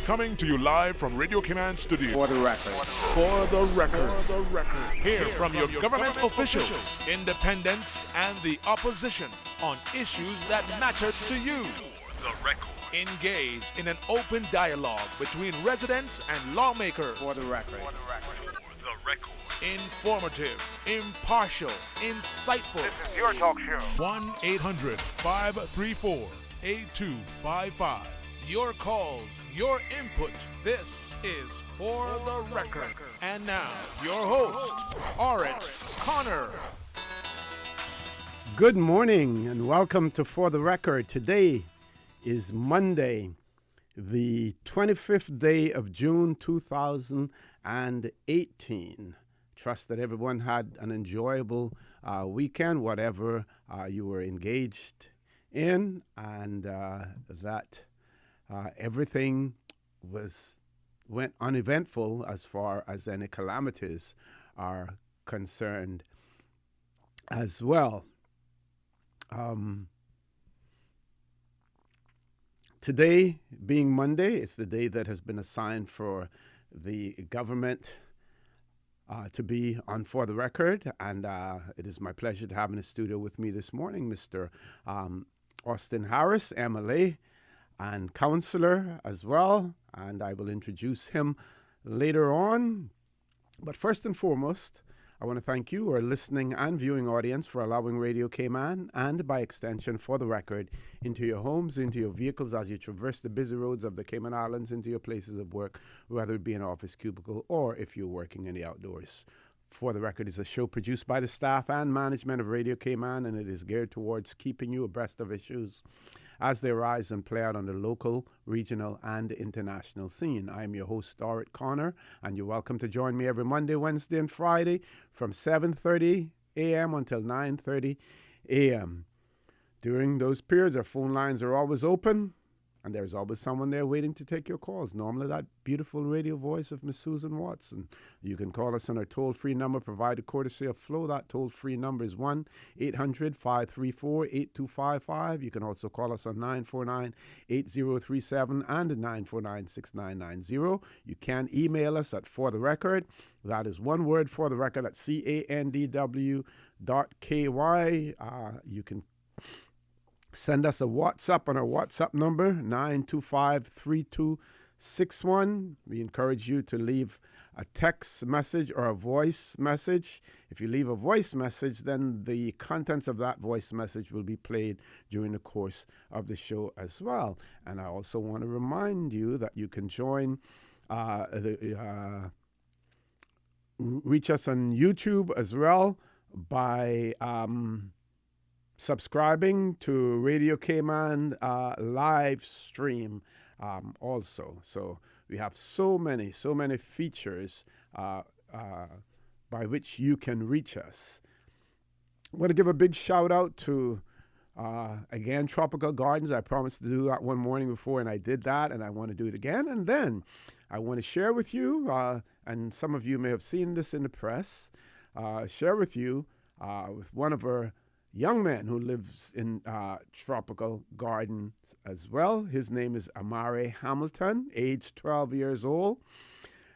Coming to you live from Radio Cayman Studio. For the record. For the record. For the record. Hear from your government officials, independents, and the opposition on issues that matter to you. The record. Engage in an open dialogue between residents and lawmakers. For the record. For the record. Informative, impartial, insightful. This is your talk show. 1-800-534-8255. Your calls, your input. This is For the Record. And now, your host, Orit Connor. Good morning and welcome to For the Record. Today is Monday, the 25th day of June 2018. Trust that everyone had an enjoyable weekend, whatever you were engaged in, and that everything went uneventful as far as any calamities are concerned as well. Today, being Monday, is the day that has been assigned for the government to be on For the Record, and it is my pleasure to have in the studio with me this morning Mr. Austin Harris, MLA, and counselor as well, and I will introduce him later on. But first and foremost, I want to thank you, our listening and viewing audience, for allowing Radio Cayman, and by extension For the Record, into your homes, into your vehicles as you traverse the busy roads of the Cayman Islands, into your places of work, whether it be an office cubicle or if you're working in the outdoors. For the Record is a show produced by the staff and management of Radio Cayman, and it is geared towards keeping you abreast of issues as they arise and play out on the local, regional, and international scene. I am your host, Orit Connor, and you're welcome to join me every Monday, Wednesday, and Friday from 7:30 a.m. until 9:30 a.m. During those periods, our phone lines are always open, and there's always someone there waiting to take your calls. Normally that beautiful radio voice of Miss Susan Watson. You can call us on our toll-free number provided courtesy of Flow. That toll-free number is 1-800-534-8255. You can also call us on 949-8037 and 949-6990. You can email us at For the Record. That is one word, For the Record, at candw.ky. You can send us a WhatsApp on our WhatsApp number, 925-3261. We encourage you to leave a text message or a voice message. If you leave a voice message, then the contents of that voice message will be played during the course of the show as well. And I also want to remind you that you can join reach us on YouTube as well by subscribing to Radio Cayman live stream also. So we have so many features by which you can reach us. I want to give a big shout out to, again, Tropical Gardens. I promised to do that one morning before, and I did that, and I want to do it again. And then I want to share with you, and some of you may have seen this in the press, share with you with one of our young man who lives in Tropical Gardens as well. His name is Amari Hamilton, age 12 years old.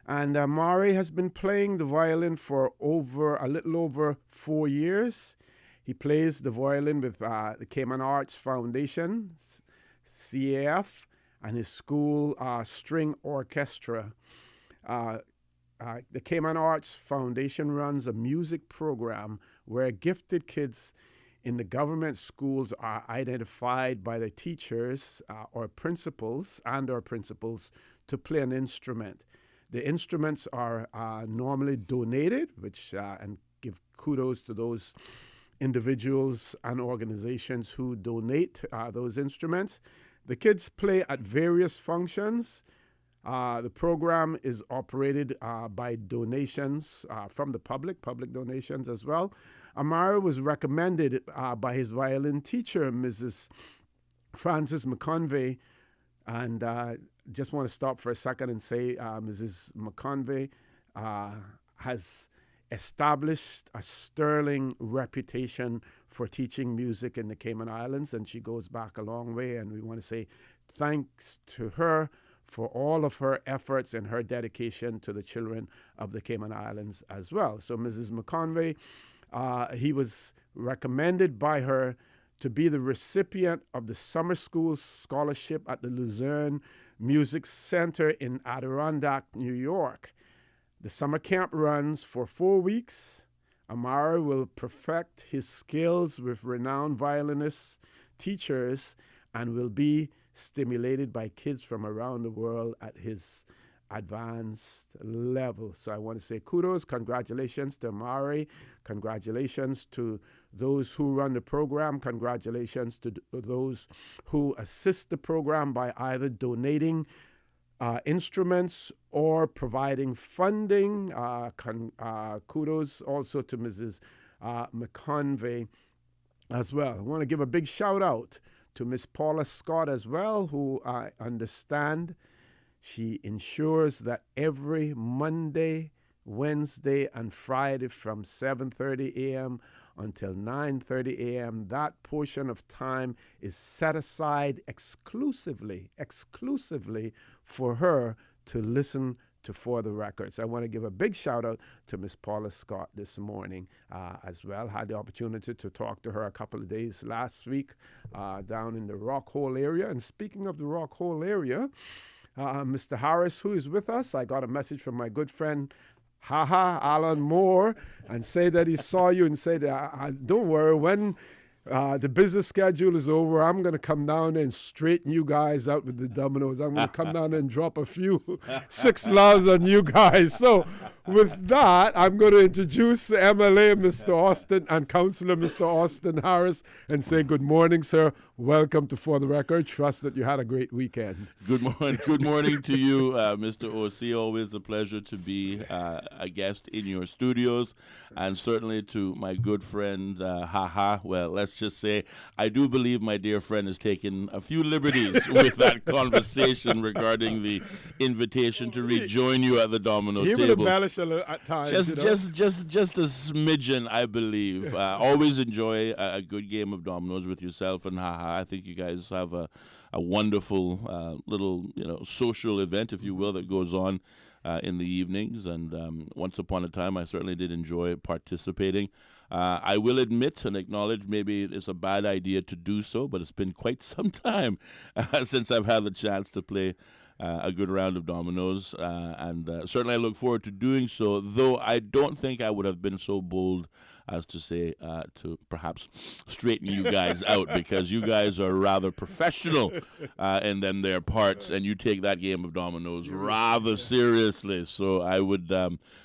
And Amari has been playing the violin for a little over 4 years. He plays the violin with the Cayman Arts Foundation, CAF, and his school string orchestra. The Cayman Arts Foundation runs a music program where gifted kids in the government schools are identified by the teachers or principals to play an instrument. The instruments are normally donated, which and give kudos to those individuals and organizations who donate those instruments. The kids play at various functions. The program is operated by donations from the public donations as well. Amara was recommended by his violin teacher, Mrs. Frances McConvey, and just want to stop for a second and say Mrs. McConvey has established a sterling reputation for teaching music in the Cayman Islands, and she goes back a long way, and we want to say thanks to her for all of her efforts and her dedication to the children of the Cayman Islands as well. So Mrs. McConvey, he was recommended by her to be the recipient of the summer school scholarship at the Luzerne Music Center in Adirondack, New York. The summer camp runs for 4 weeks. Amari will perfect his skills with renowned violinists, teachers, and will be stimulated by kids from around the world at his advanced level. So I want to say kudos, congratulations to Amari, congratulations to those who run the program, congratulations to those who assist the program by either donating instruments or providing funding. Kudos also to Mrs. McConvey as well. I want to give a big shout out to Miss Paula Scott as well, who I understand she ensures that every Monday, Wednesday, and Friday from 7:30 a.m. until 9:30 a.m., that portion of time is set aside exclusively for her to listen to For the Records. I want to give a big shout out to Miss Paula Scott this morning as well. Had the opportunity to talk to her a couple of days last week down in the Rock Hole area. And speaking of the Rock Hole area, Mr. Harris, who is with us, I got a message from my good friend Alan Moore, and say that he saw you and said, don't worry, when the business schedule is over, I'm going to come down and straighten you guys out with the dominoes. I'm going to come down and drop a few 6 laws on you guys. So with that, I'm going to introduce the MLA, Mr. Austin, and Councillor Mr. Austin Harris, and say good morning, sir. Welcome to For the Record. Trust that you had a great weekend. Good morning. Good morning to you, Mr. O.C. Always a pleasure to be a guest in your studios, and certainly to my good friend, Well, let's just say I do believe my dear friend has taken a few liberties with that conversation regarding the invitation to rejoin you at the domino He table. would embellish a little at times. Just a smidgen, I believe. Always enjoy a good game of dominoes with yourself and I think you guys have a wonderful little social event, if you will, that goes on in the evenings. And once upon a time, I certainly did enjoy participating. I will admit and acknowledge maybe it's a bad idea to do so, but it's been quite some time since I've had the chance to play a good round of dominoes, and certainly I look forward to doing so, though I don't think I would have been so bold as to say to perhaps straighten you guys out, because you guys are rather professional in them their parts, and you take that game of dominoes rather seriously. So I would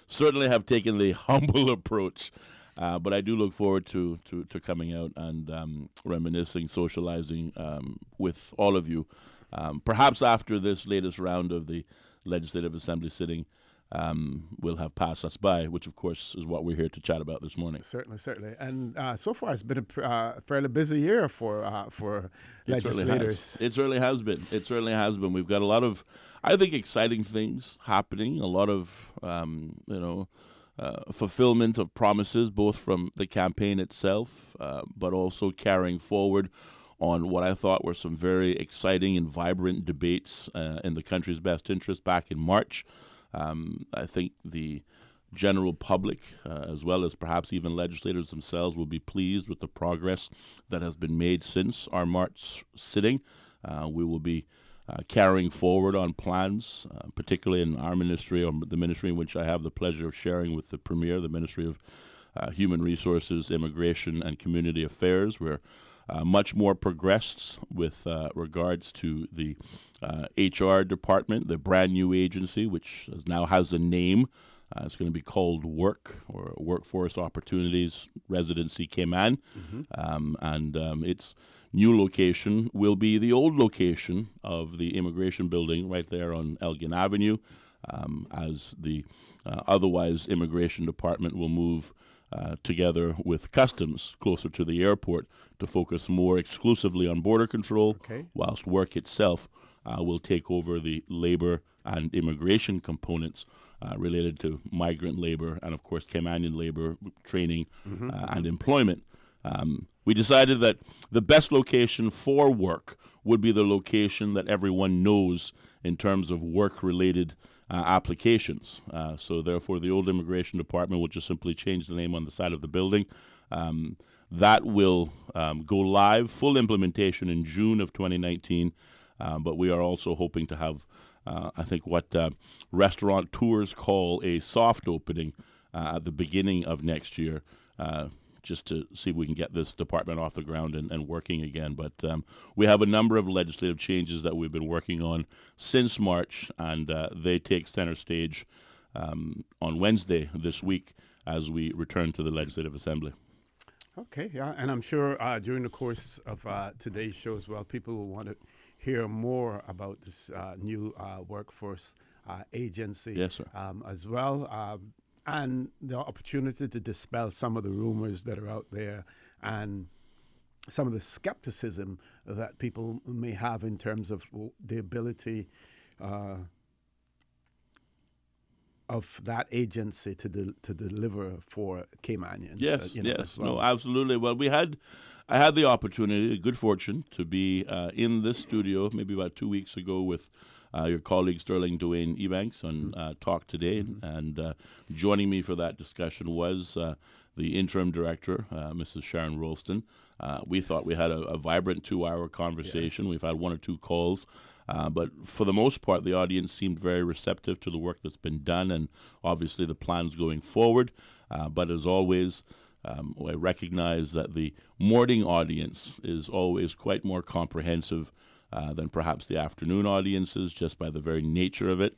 certainly have taken the humble approach. But I do look forward to coming out and reminiscing, socializing with all of you. Perhaps after this latest round of the Legislative Assembly sitting will have passed us by, which of course is what we're here to chat about this morning. Certainly. And so far it's been a fairly busy year for legislators. It certainly has been. We've got a lot of, I think, exciting things happening, a lot of, fulfillment of promises, both from the campaign itself, but also carrying forward on what I thought were some very exciting and vibrant debates in the country's best interest back in March. I think the general public, as well as perhaps even legislators themselves, will be pleased with the progress that has been made since our March sitting. We will be carrying forward on plans, particularly in our ministry, or the ministry in which I have the pleasure of sharing with the Premier, the Ministry of Human Resources, Immigration and Community Affairs. We're much more progressed with regards to the HR department, the brand new agency, which now has a name. It's going to be called WORK, or Workforce Opportunities Residency Cayman. And its new location will be the old location of the immigration building right there on Elgin Avenue, as the otherwise immigration department will move together with customs closer to the airport to focus more exclusively on border control, whilst work itself will take over the labor and immigration components related to migrant labor and, of course, Caymanian labor, training, and employment. We decided that the best location for work would be the location that everyone knows in terms of work-related applications. So therefore, the old Immigration Department will just simply change the name on the side of the building. That will go live, full implementation in June of 2019, but we are also hoping to have, I think, what restaurateurs call a soft opening at the beginning of next year, just to see if we can get this department off the ground and working again. But we have a number of legislative changes that we've been working on since March, and they take center stage on Wednesday this week as we return to the Legislative Assembly. Okay, yeah, and I'm sure during the course of today's show as well, people will want to hear more about this new workforce agency. Yes, sir. As well, and the opportunity to dispel some of the rumors that are out there and some of the skepticism that people may have in terms of the ability of that agency to deliver for Caymanians. Yes, yes, as well. no, absolutely. Well, I had the opportunity, the good fortune, to be in this studio maybe about 2 weeks ago with your colleague Sterling Dwayne Ebanks on Talk Today, and joining me for that discussion was the interim director, Mrs. Sharon Rolston. We thought we had a vibrant 2-hour conversation. Yes. We've had 1 or 2 calls. But for the most part, the audience seemed very receptive to the work that's been done and obviously the plans going forward. But as always, I recognize that the morning audience is always quite more comprehensive than perhaps the afternoon audiences, just by the very nature of it.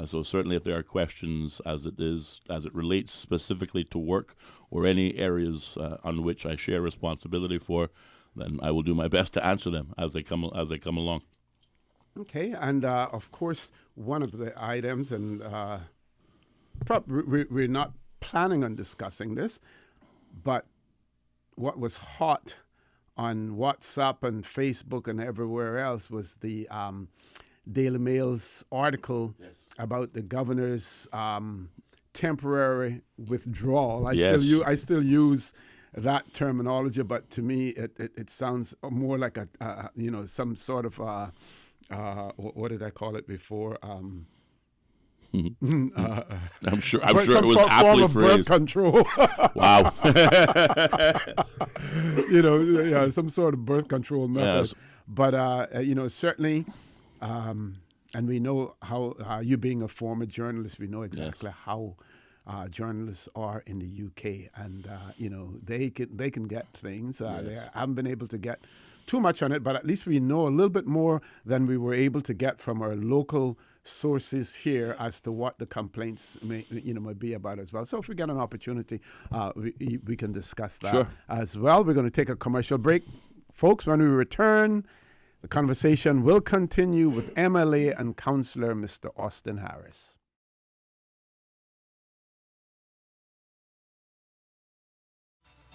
So certainly if there are questions as it relates specifically to work or any areas on which I share responsibility for, then I will do my best to answer them as they come along. Okay, and of course, one of the items, and we're not planning on discussing this, but what was hot on WhatsApp and Facebook and everywhere else was the Daily Mail's article about the governor's temporary withdrawal. I still use that terminology, but to me, it sounds more like some sort of what did I call it before? I'm sure it was aptly phrased. Birth control. Wow. Some sort of birth control method. Yes. But certainly, and we know how you being a former journalist, we know exactly how journalists are in the UK, and they can get things. They haven't been able to get too much on it, but at least we know a little bit more than we were able to get from our local sources here as to what the complaints may be about as well. So if we get an opportunity, we can discuss that as well. We're going to take a commercial break. Folks, when we return, the conversation will continue with MLA and Councillor Mr. Austin Harris.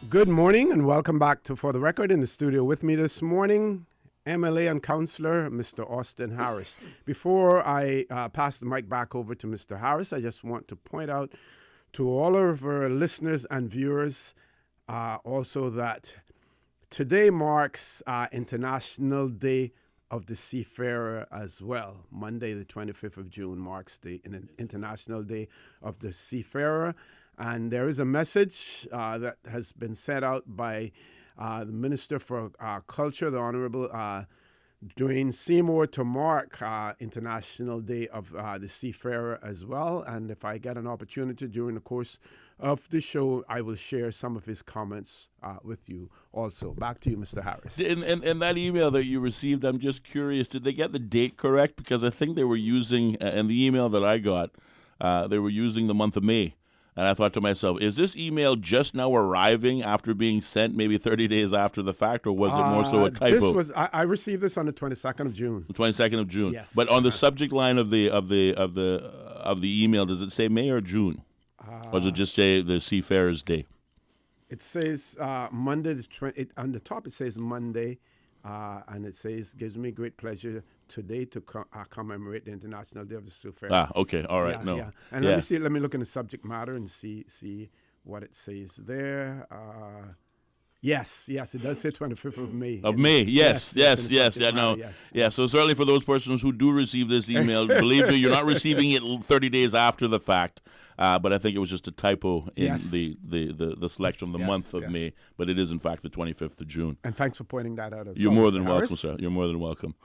Good morning and welcome back to For the Record. In the studio with me this morning, MLA and Councillor Mr. Austin Harris. Before I pass the mic back over to Mr. Harris, I just want to point out to all of our listeners and viewers also that today marks International Day of the Seafarer as well. Monday, the 25th of June, marks the International Day of the Seafarer. And there is a message that has been sent out by the Minister for Culture, the Honorable Dwayne Seymour, to mark International Day of the Seafarer as well. And if I get an opportunity during the course of the show, I will share some of his comments with you also. Back to you, Mr. Harris. In that email that you received, I'm just curious, did they get the date correct? Because I think they were using, in the email that I got, they were using the month of May. And I thought to myself, is this email just now arriving after being sent maybe 30 days after the fact, or was it more so a typo? I received this on the 22nd of June. The 22nd of June. Yes. But on the subject line of the email, does it say May or June? Or does it just say the Seafarers' Day? It says Monday. On the top, it says Monday, and it says, "Gives me great pleasure today to commemorate the International Day of the Seafarer." Okay, all right, Yeah. And let me see. Let me look in the subject matter and see what it says there. Yes, it does say 25th of May. Of May, yes. in the subject Yeah, no. line, yes. Yeah, so certainly for those persons who do receive this email, believe me, you're not receiving it 30 days after the fact. But I think it was just a typo in Yes. the selection of the Yes, month of yes. May, but it is in fact the 25th of June. And thanks for pointing that out as You're well. more Mr. than Harris. welcome, sir. You're more than welcome.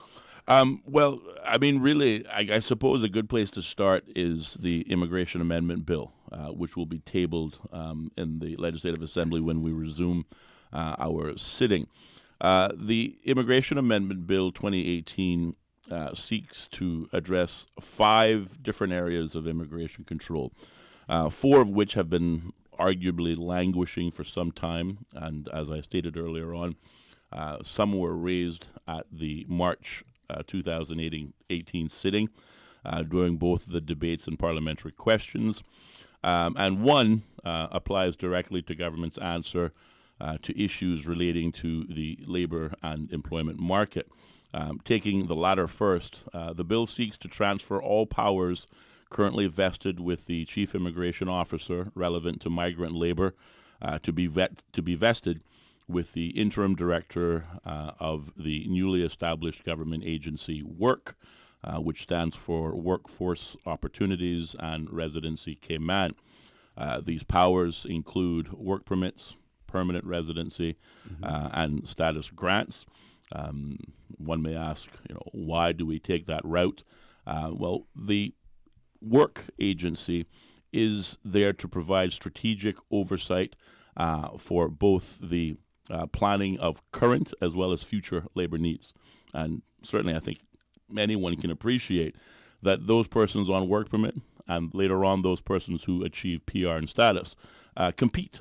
Well, I mean, really, I suppose a good place to start is the Immigration Amendment Bill, which will be tabled in the Legislative Assembly when we resume our sitting. The Immigration Amendment Bill 2018 seeks to address 5 different areas of immigration control, 4 of which have been arguably languishing for some time, and as I stated earlier on, some were raised at the March 2018 sitting during both the debates and parliamentary questions, and one applies directly to government's answer to issues relating to the labor and employment market. Taking the latter first, the bill seeks to transfer all powers currently vested with the Chief Immigration Officer relevant to migrant labor to be vested with the Interim Director of the newly established government agency WORK, which stands for Workforce Opportunities and Residency Cayman. These powers include work permits, permanent residency, and status grants. One may ask, why do we take that route? Well, the work agency is there to provide strategic oversight for both the planning of current as well as future labor needs. And certainly I think anyone can appreciate that those persons on work permit and later on those persons who achieve PR and status compete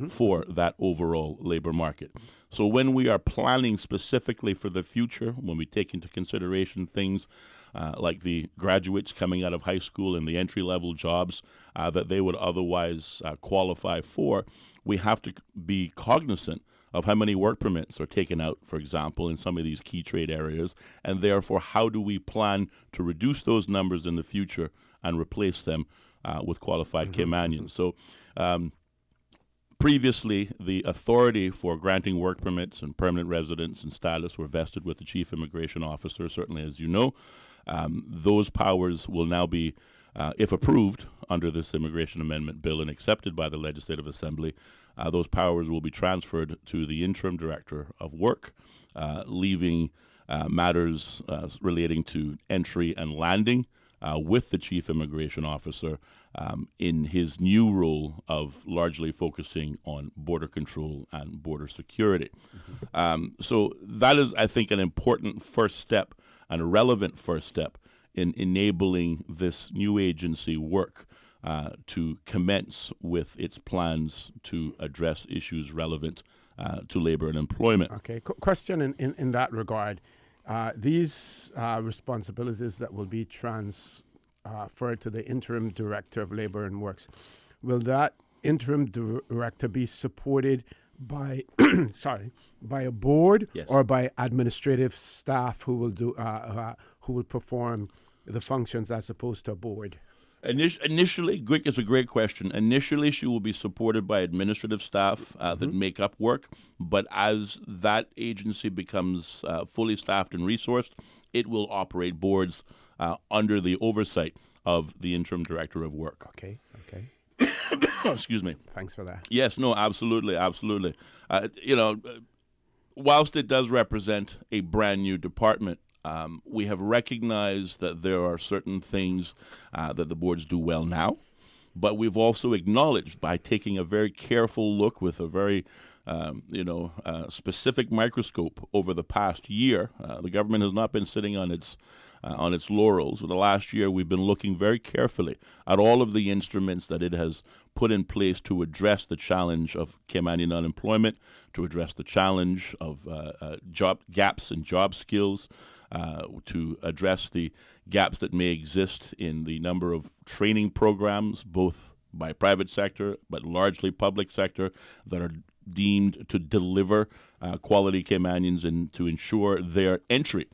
for that overall labor market. So when we are planning specifically for the future, when we take into consideration things like the graduates coming out of high school and the entry-level jobs that they would otherwise qualify for, we have to be cognizant of how many work permits are taken out, for example, in some of these key trade areas, and therefore how do we plan to reduce those numbers in the future and replace them with qualified Caymanians. So previously, the authority for granting work permits and permanent residence and status were vested with the Chief Immigration Officer, certainly as you know. Those powers will now be, if approved under this Immigration Amendment Bill and accepted by the Legislative Assembly, those powers will be transferred to the Interim Director of Work, leaving matters relating to entry and landing with the Chief Immigration Officer in his new role of largely focusing on border control and border security. So that is, I think, an important first step and a relevant first step in enabling this new agency work to commence with its plans to address issues relevant to labor and employment. Okay, question in that regard. These responsibilities that will be transferred to the Interim Director of Labor and Works, will that Interim Director be supported by by a board Yes. or by administrative staff who will do who will perform the functions as opposed to a board? Initially, it's a great question. Initially, she will be supported by administrative staff that make up work, but as that agency becomes fully staffed and resourced, it will operate boards under the oversight of the Interim Director of Work. Okay. Excuse me. Thanks for that. Yes, no, absolutely. Whilst it does represent a brand new department, we have recognized that there are certain things that the boards do well now, but we've also acknowledged by taking a very careful look with a very specific microscope over the past year. The government has not been sitting on its laurels. For the last year, we've been looking very carefully at all of the instruments that it has put in place to address the challenge of Caymanian unemployment, to address the challenge of job gaps in job skills, to address the gaps that may exist in the number of training programs, both by private sector but largely public sector, that are deemed to deliver quality Caymanians and to ensure their entry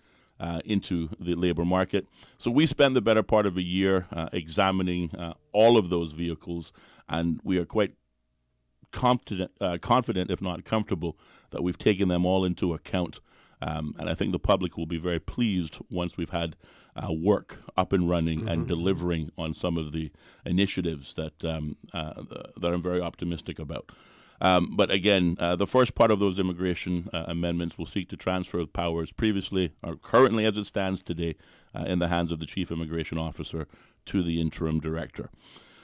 into the labor market. So we spend the better part of a year examining all of those vehicles, and we are quite confident, if not comfortable, that we've taken them all into account. And I think the public will be very pleased once we've had work up and running and delivering on some of the initiatives that I'm very optimistic about. But again, the first part of those immigration amendments will seek to transfer of powers previously or currently as it stands today in the hands of the Chief Immigration Officer to the Interim Director.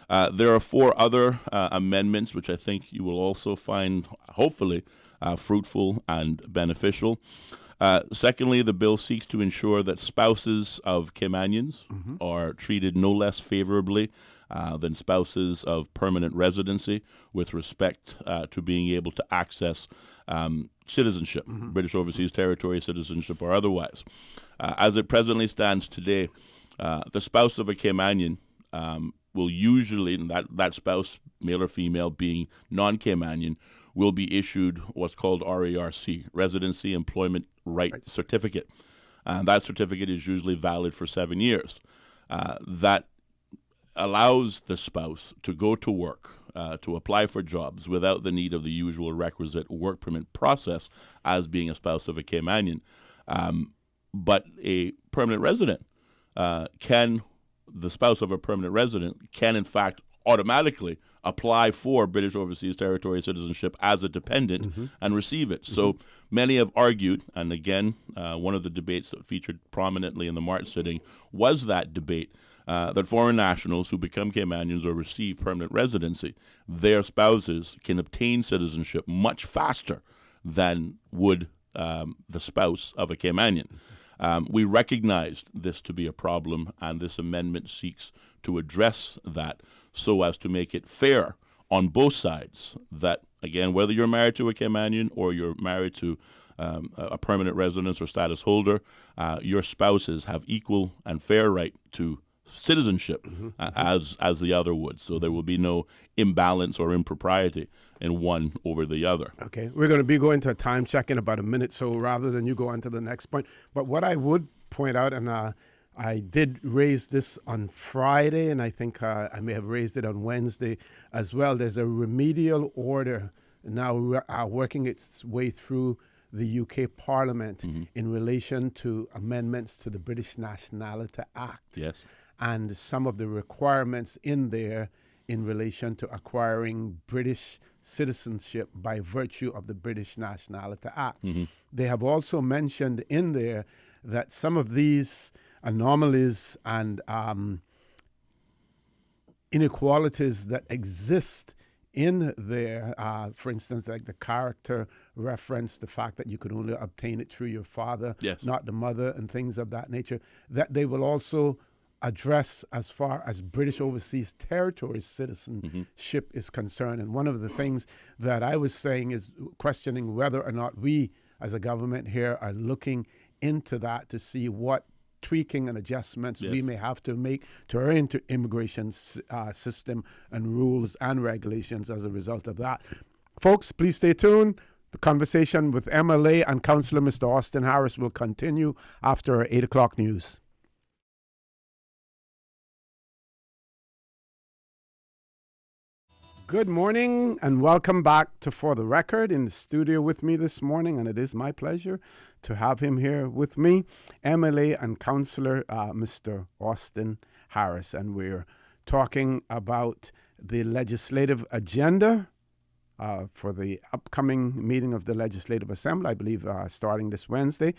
There are 4 other amendments which I think you will also find, hopefully, fruitful and beneficial. Secondly, the bill seeks to ensure that spouses of Caymanians are treated no less favorably than spouses of permanent residency with respect to being able to access citizenship, British Overseas Territory citizenship or otherwise. As it presently stands today, the spouse of a Caymanian will usually, and that spouse, male or female, being non-Caymanian, will be issued what's called RERC, Residency Employment Right Certificate. And that certificate is usually valid for 7 years. That allows the spouse to go to work, to apply for jobs without the need of the usual requisite work permit process as being a spouse of a Caymanian. But a permanent resident the spouse of a permanent resident can in fact automatically apply for British Overseas Territory citizenship as a dependent and receive it. So many have argued, and again, one of the debates that featured prominently in the March sitting was that debate, that foreign nationals who become Caymanians or receive permanent residency, their spouses can obtain citizenship much faster than would the spouse of a Caymanian. We recognized this to be a problem, and this amendment seeks to address that so as to make it fair on both sides, that, again, whether you're married to a Caymanian or you're married to a permanent residence or status holder, your spouses have equal and fair right to citizenship as the other would. So there will be no imbalance or impropriety in one over the other. Okay, we're going to be going to a time check in about a minute, so rather than you go on to the next point. But what I would point out, and I did raise this on Friday, and I think I may have raised it on Wednesday as well. There's a remedial order now working its way through the UK Parliament in relation to amendments to the British Nationality Act. Yes. And some of the requirements in there in relation to acquiring British citizenship by virtue of the British Nationality Act. They have also mentioned in there that some of these anomalies and inequalities that exist in there, for instance, like the character reference, the fact that you could only obtain it through your father, not the mother, and things of that nature, that they will also address as far as British Overseas Territory citizenship is concerned. And one of the things that I was saying is questioning whether or not we as a government here are looking into that to see what tweaking and adjustments we may have to make to our immigration system and rules and regulations as a result of that. Folks, please stay tuned. The conversation with MLA and Councillor Mr. Austin Harris will continue after our 8 o'clock news. Good morning and welcome back to For the Record. In the studio with me this morning, and it is my pleasure to have him here with me, MLA and Councillor Mr. Austin Harris. And we're talking about the legislative agenda for the upcoming meeting of the Legislative Assembly, I believe starting this Wednesday.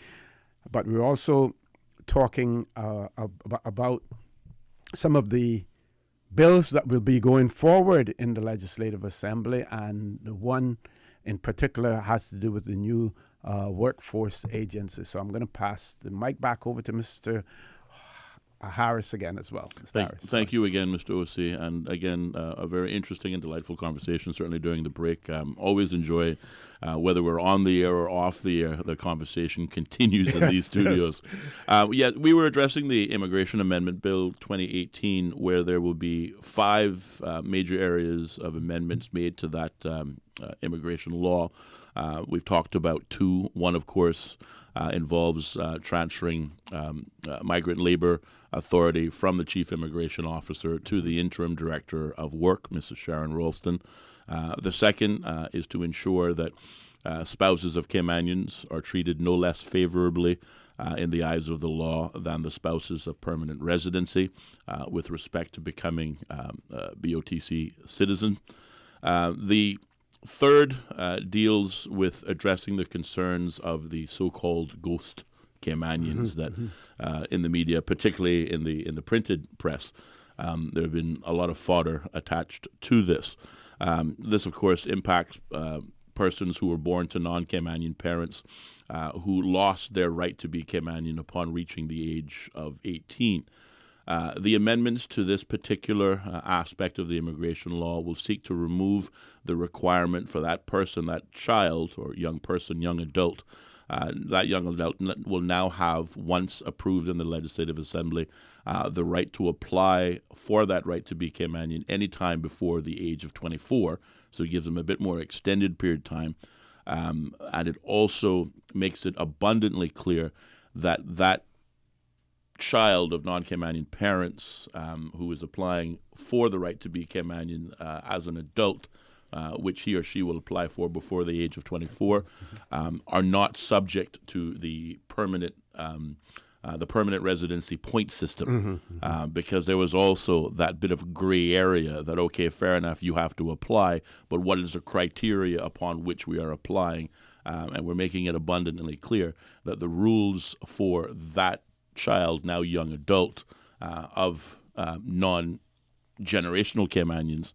But we're also talking about some of the bills that will be going forward in the Legislative Assembly, and the one in particular has to do with the new workforce agency. So I'm going to pass the mic back over to Mr. Harris again as well. Thank you again, Mr. O.C. And again, a very interesting and delightful conversation, certainly during the break. Always enjoy, whether we're on the air or off the air, the conversation continues in these studios. We were addressing the Immigration Amendment Bill 2018, where there will be 5 major areas of amendments made to that immigration law. We've talked about 2. One, of course, involves transferring migrant labor authority from the Chief Immigration Officer to the Interim Director of Work, Mrs. Sharon Ralston. The second is to ensure that spouses of Caymanians are treated no less favorably in the eyes of the law than the spouses of permanent residency with respect to becoming BOTC citizen. The third deals with addressing the concerns of the so-called ghost Caymanians that in the media, particularly in the printed press, there have been a lot of fodder attached to this. This, of course, impacts persons who were born to non-Caymanian parents who lost their right to be Caymanian upon reaching the age of 18. The amendments to this particular aspect of the immigration law will seek to remove the requirement for that person, that child or young person, young adult, that young adult will now have, once approved in the Legislative Assembly, the right to apply for that right to be Caymanian anytime before the age of 24. So it gives them a bit more extended period of time. And it also makes it abundantly clear that that child of non-Caymanian parents who is applying for the right to be Caymanian as an adult, which he or she will apply for before the age of 24, are not subject to the permanent residency point system, because there was also that bit of gray area that, okay, fair enough, you have to apply, but what is the criteria upon which we are applying? And we're making it abundantly clear that the rules for that child, now young adult, of non-generational Caymanians,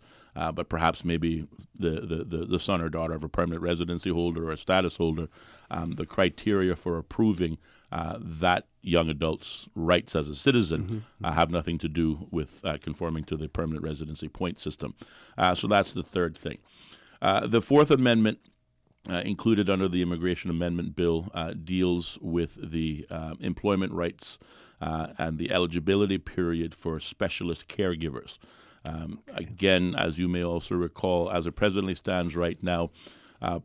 but perhaps maybe the son or daughter of a permanent residency holder or a status holder, the criteria for approving that young adult's rights as a citizen have nothing to do with conforming to the permanent residency point system. So that's the third thing. The Fourth Amendment, included under the Immigration Amendment Bill, deals with the employment rights and the eligibility period for specialist caregivers. Again, as you may also recall, as it presently stands right now,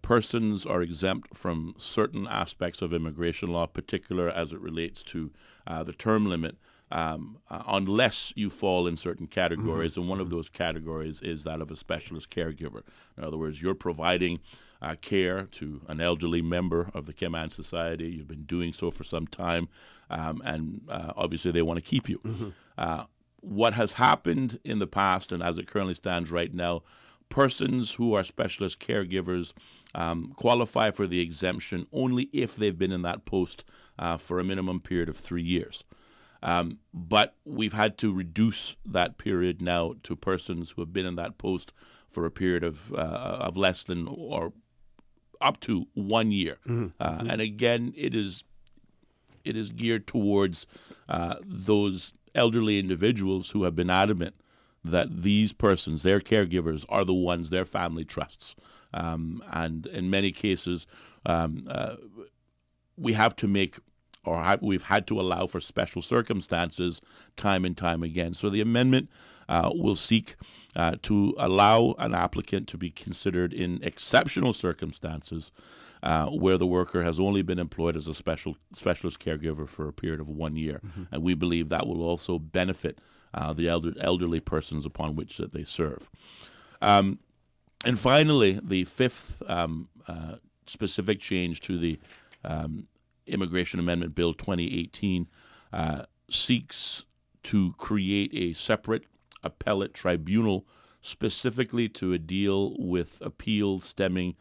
persons are exempt from certain aspects of immigration law, particular as it relates to the term limit, unless you fall in certain categories, and one of those categories is that of a specialist caregiver. In other words, you're providing care to an elderly member of the Cayman Society. You've been doing so for some time, and obviously they want to keep you. What has happened in the past, and as it currently stands right now, persons who are specialist caregivers qualify for the exemption only if they've been in that post for a minimum period of 3 years. But we've had to reduce that period now to persons who have been in that post for a period of less than or up to 1 year. And again, it is geared towards those elderly individuals who have been adamant that these persons, their caregivers, are the ones their family trusts. And in many cases, we have to make we've had to allow for special circumstances time and time again. So the amendment will seek to allow an applicant to be considered in exceptional circumstances where the worker has only been employed as a specialist caregiver for a period of 1 year. And we believe that will also benefit the elderly persons upon which that they serve. And finally, the fifth specific change to the Immigration Amendment Bill 2018 seeks to create a separate appellate tribunal specifically to deal with appeals stemming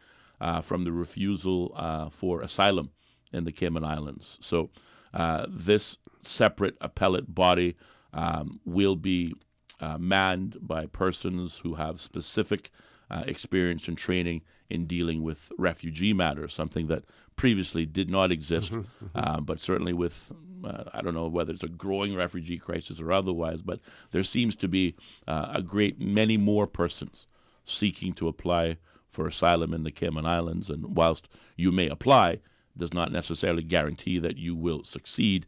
from the refusal for asylum in the Cayman Islands. So this separate appellate body will be manned by persons who have specific experience and training in dealing with refugee matters, something that previously did not exist, but certainly with, I don't know whether it's a growing refugee crisis or otherwise, but there seems to be a great many more persons seeking to apply for asylum in the Cayman Islands. And whilst you may apply, does not necessarily guarantee that you will succeed.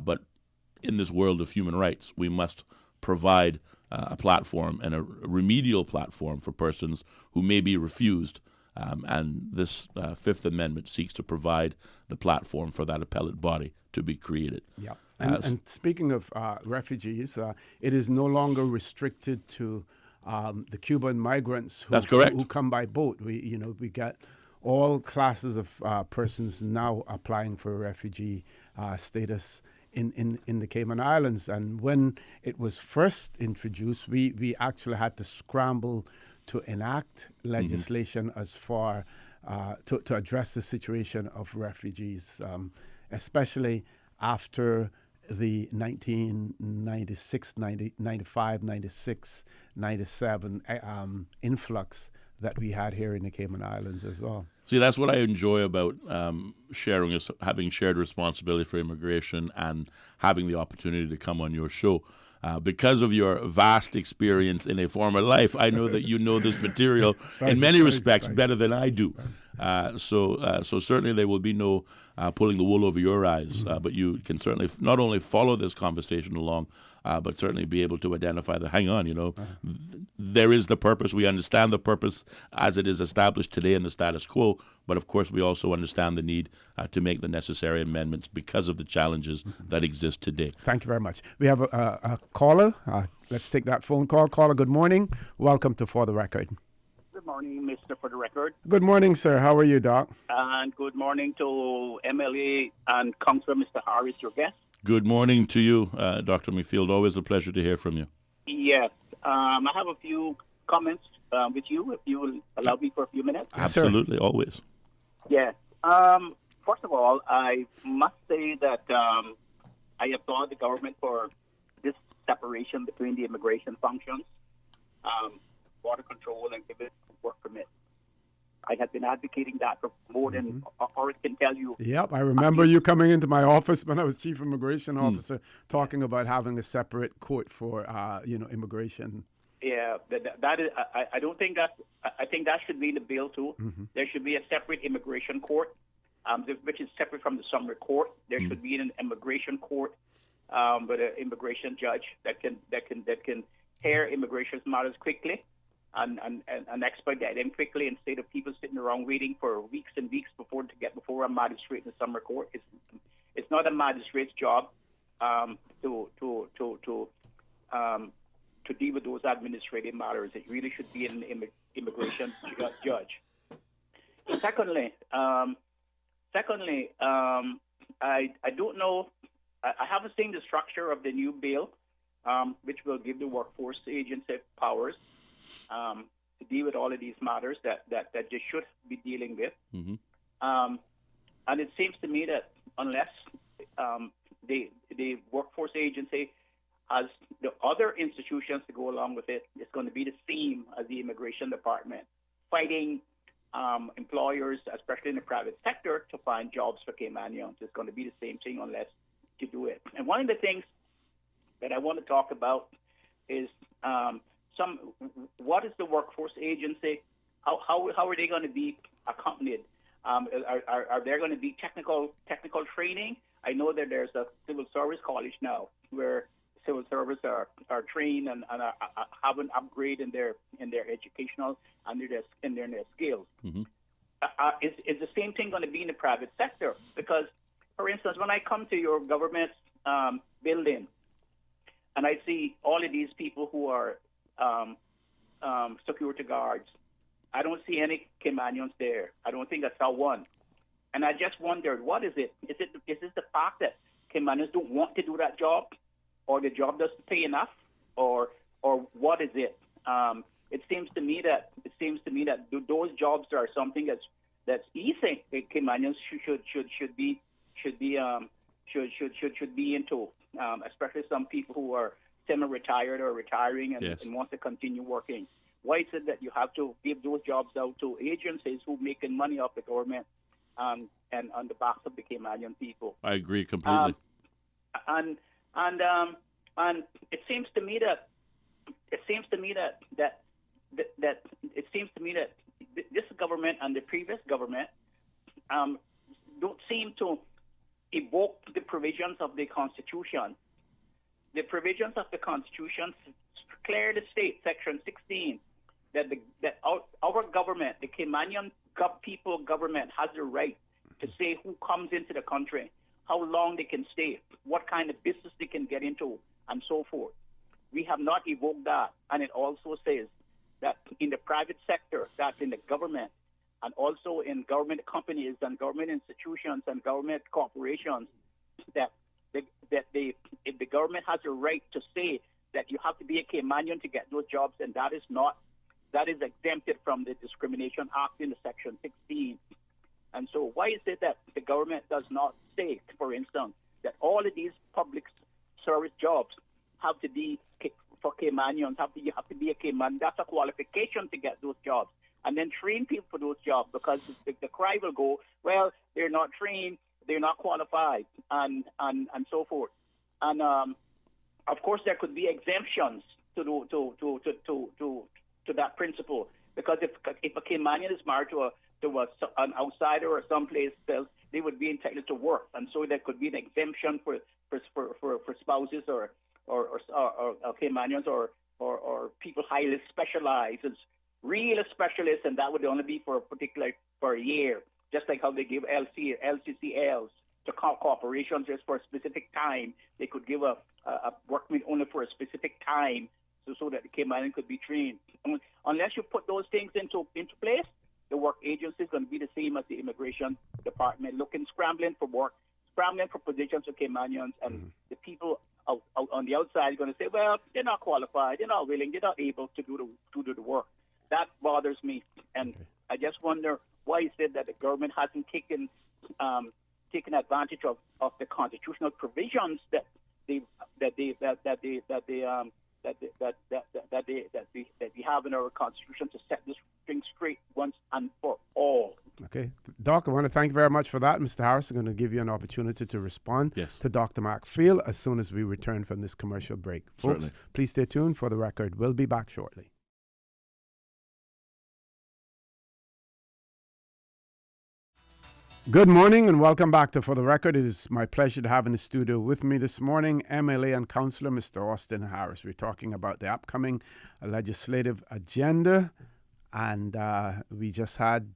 But in this world of human rights, we must provide a platform and a remedial platform for persons who may be refused. And this Fifth Amendment seeks to provide the platform for that appellate body to be created. Yeah. And speaking of refugees, it is no longer restricted to the Cuban migrants who, That's correct. who come by boat. We got all classes of persons now applying for refugee status in the Cayman Islands. And when it was first introduced, we actually had to scramble to enact legislation as far to address the situation of refugees, especially after the 1996, 95, 96, 97 influx that we had here in the Cayman Islands as well. See, that's what I enjoy about having shared responsibility for immigration and having the opportunity to come on your show. Because of your vast experience in a former life, I know that you know this material in many respects better than I do. So certainly there will be no pulling the wool over your eyes, but you can certainly not only follow this conversation along, but certainly be able to identify that, hang on, there is the purpose. We understand the purpose as it is established today in the status quo, but of course we also understand the need to make the necessary amendments because of the challenges that exist today. Thank you very much. We have a caller. Let's take that phone call. Caller, good morning. Welcome to For the Record. Good morning, Mr. For the Record. Good morning, sir. How are you, Doc? And good morning to MLA and Councillor Mr. Harris, your guest. Good morning to you, Dr. McField. Always a pleasure to hear from you. Yes. I have a few comments with you, if you will allow me for a few minutes. Absolutely, always. Yes. First of all, I must say that I applaud the government for this separation between the immigration functions, border control, and giving work permit. I have been advocating that for more than, or it can tell you. Yep, I remember you coming into my office when I was chief immigration officer, talking about having a separate court for, immigration. Yeah, that is. I don't think that. I think that should be in the bill too. There should be a separate immigration court, which is separate from the summary court. There should be an immigration court with an immigration judge that can hear immigration matters quickly and expedite them quickly, instead of people sitting around waiting for weeks and weeks before before a magistrate in the summary court. It's not a magistrate's job to deal with those administrative matters. It really should be an immigration judge. Secondly, I don't know. I haven't seen the structure of the new bill, which will give the workforce agency powers to deal with all of these matters that they should be dealing with. And it seems to me that unless the workforce agency has the other institutions to go along with it, it's going to be the same as the immigration department, fighting employers, especially in the private sector, to find jobs for Caymanians. It's going to be the same thing unless you do it. And one of the things that I want to talk about is what is the workforce agency? How are they going to be accompanied? Are there going to be technical training? I know that there's a civil service college now where civil service are trained and have an upgrade in their educational and in their skills. Is the same thing going to be in the private sector? Because, for instance, when I come to your government building and I see all of these people who are security guards, I don't see any Caymanians there. I don't think I saw one. And I just wondered, what is it? Is this the fact that Caymanians don't want to do that job, or the job doesn't pay enough, or what is it? It seems to me that those jobs are something that's easy. Caymanians should be into, especially some people who are semi-retired or retiring and want to continue working. Why is it that you have to give those jobs out to agencies who making money off the government and on the backs of the Caymanian people? I agree completely. And it seems to me that this government and the previous government don't seem to evoke the provisions of the Constitution. The provisions of the Constitution clearly state, Section 16, that our government, the Caymanian people government, has the right to say who comes into the country, how long they can stay, what kind of business they can get into, and so forth. We have not evoked that. And it also says that in the private sector, that's in the government, and also in government companies and government institutions and government corporations, that if the government has a right to say that you have to be a Caymanian to get those jobs, and that is exempted from the Discrimination Act in the Section 16. And so why is it that the government does not say, for instance, that all of these public service jobs have to be for Caymanians, you have to be a Cayman. That's a qualification to get those jobs. And then train people for those jobs, because the cry will go, well, they're not trained, they're not qualified, and so forth. And of course, there could be exemptions to that principle, because if a Caymanian is married to an outsider or someplace else, they would be entitled to work, and so there could be an exemption for spouses or Caymanians or people highly specialized as real specialists, and that would only be for a year, just like how they give LCCLs to corporations just for a specific time. They could give a workman only for a specific time, so that the Caymanian could be trained. Unless you put those things into place, the work agency is going to be the same as the immigration department, scrambling for work, scrambling for positions for Caymanians, and the people out on the outside are going to say, well, they're not qualified, they're not willing, they're not able to do the work. That bothers me, and I just wonder why is it that the government hasn't taken advantage of the constitutional provisions that we have in our constitution to set this thing straight once and for all. Okay. Doc, I want to thank you very much for that. Mr. Harris, I'm going to give you an opportunity to respond to Dr. McPhail as soon as we return from this commercial break. Folks, Certainly. Please stay tuned for the record. We'll be back shortly. Good morning and welcome back to For the Record. It is my pleasure to have in the studio with me this morning MLA and Councillor Mr. Austin Harris. We're talking about the upcoming legislative agenda, and we just had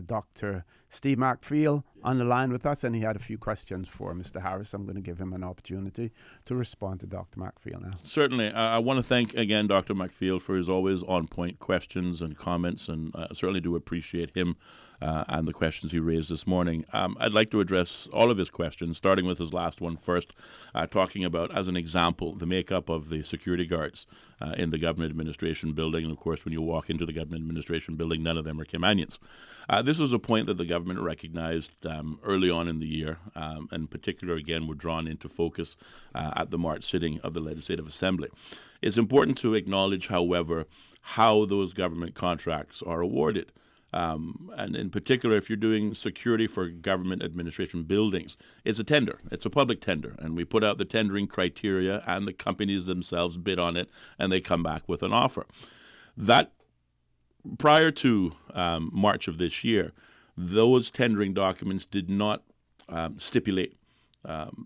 Dr. Steve McPhail on the line with us, and he had a few questions for Mr. Harris. I'm going to give him an opportunity to respond to Dr. McPhail now. Certainly. I want to thank again Dr. McPhail for his always on-point questions and comments, and certainly do appreciate him and the questions he raised this morning. I'd like to address all of his questions, starting with his last one first, talking about, as an example, the makeup of the security guards in the government administration building. And of course, when you walk into the government administration building, none of them are Caymanians. This was a point that the government recognized early on in the year, and in particular, again, were drawn into focus at the March sitting of the Legislative Assembly. It's important to acknowledge, however, how those government contracts are awarded. And in particular, if you're doing security for government administration buildings, it's a tender. It's a public tender. And we put out the tendering criteria, and the companies themselves bid on it, and they come back with an offer. That, prior to March of this year, those tendering documents did not stipulate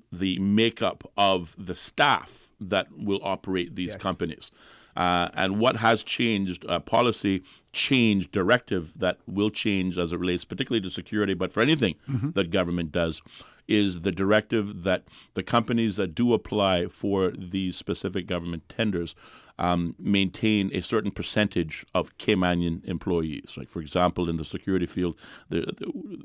the makeup of the staff that will operate these companies. And what has changed, policy change, directive that will change as it relates particularly to security, but for anything that government does, is the directive that the companies that do apply for these specific government tenders maintain a certain percentage of Caymanian employees. Like, for example, in the security field,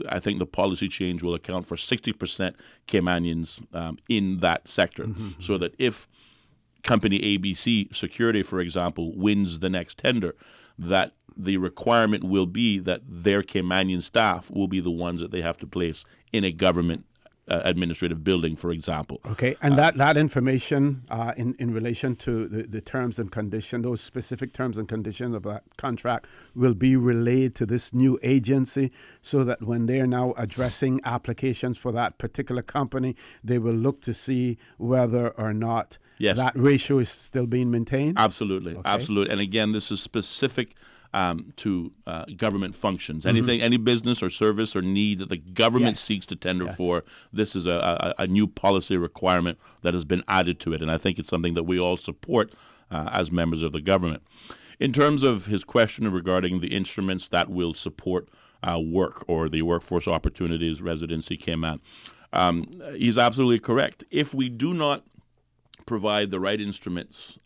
I think the policy change will account for 60% Caymanians in that sector, so that if Company ABC Security, for example, wins the next tender, that the requirement will be that their Caymanian staff will be the ones that they have to place in a government administrative building, for example. Okay, and that information in relation to the terms and conditions, those specific terms and conditions of that contract will be relayed to this new agency, so that when they're now addressing applications for that particular company, they will look to see whether or not that ratio is still being maintained? Absolutely, absolutely. And again, this is specific to government functions. Anything, any business or service or need that the government seeks to tender for, this is a new policy requirement that has been added to it. And I think it's something that we all support as members of the government. In terms of his question regarding the instruments that will support work or the workforce opportunities residency Cayman, he's absolutely correct. If we do not provide the right instruments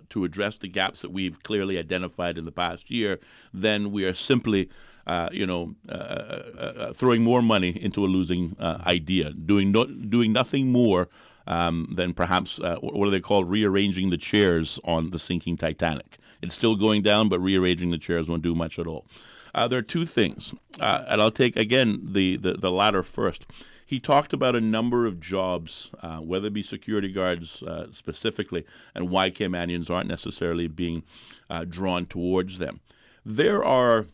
to address the gaps that we've clearly identified in the past year, then we are simply throwing more money into a losing idea, doing nothing more than perhaps what do they call rearranging the chairs on the sinking Titanic. It's still going down, but rearranging the chairs won't do much at all. There are two things, and I'll take again the latter first. He talked about a number of jobs, whether it be security guards specifically, and why Caymanians aren't necessarily being drawn towards them. There are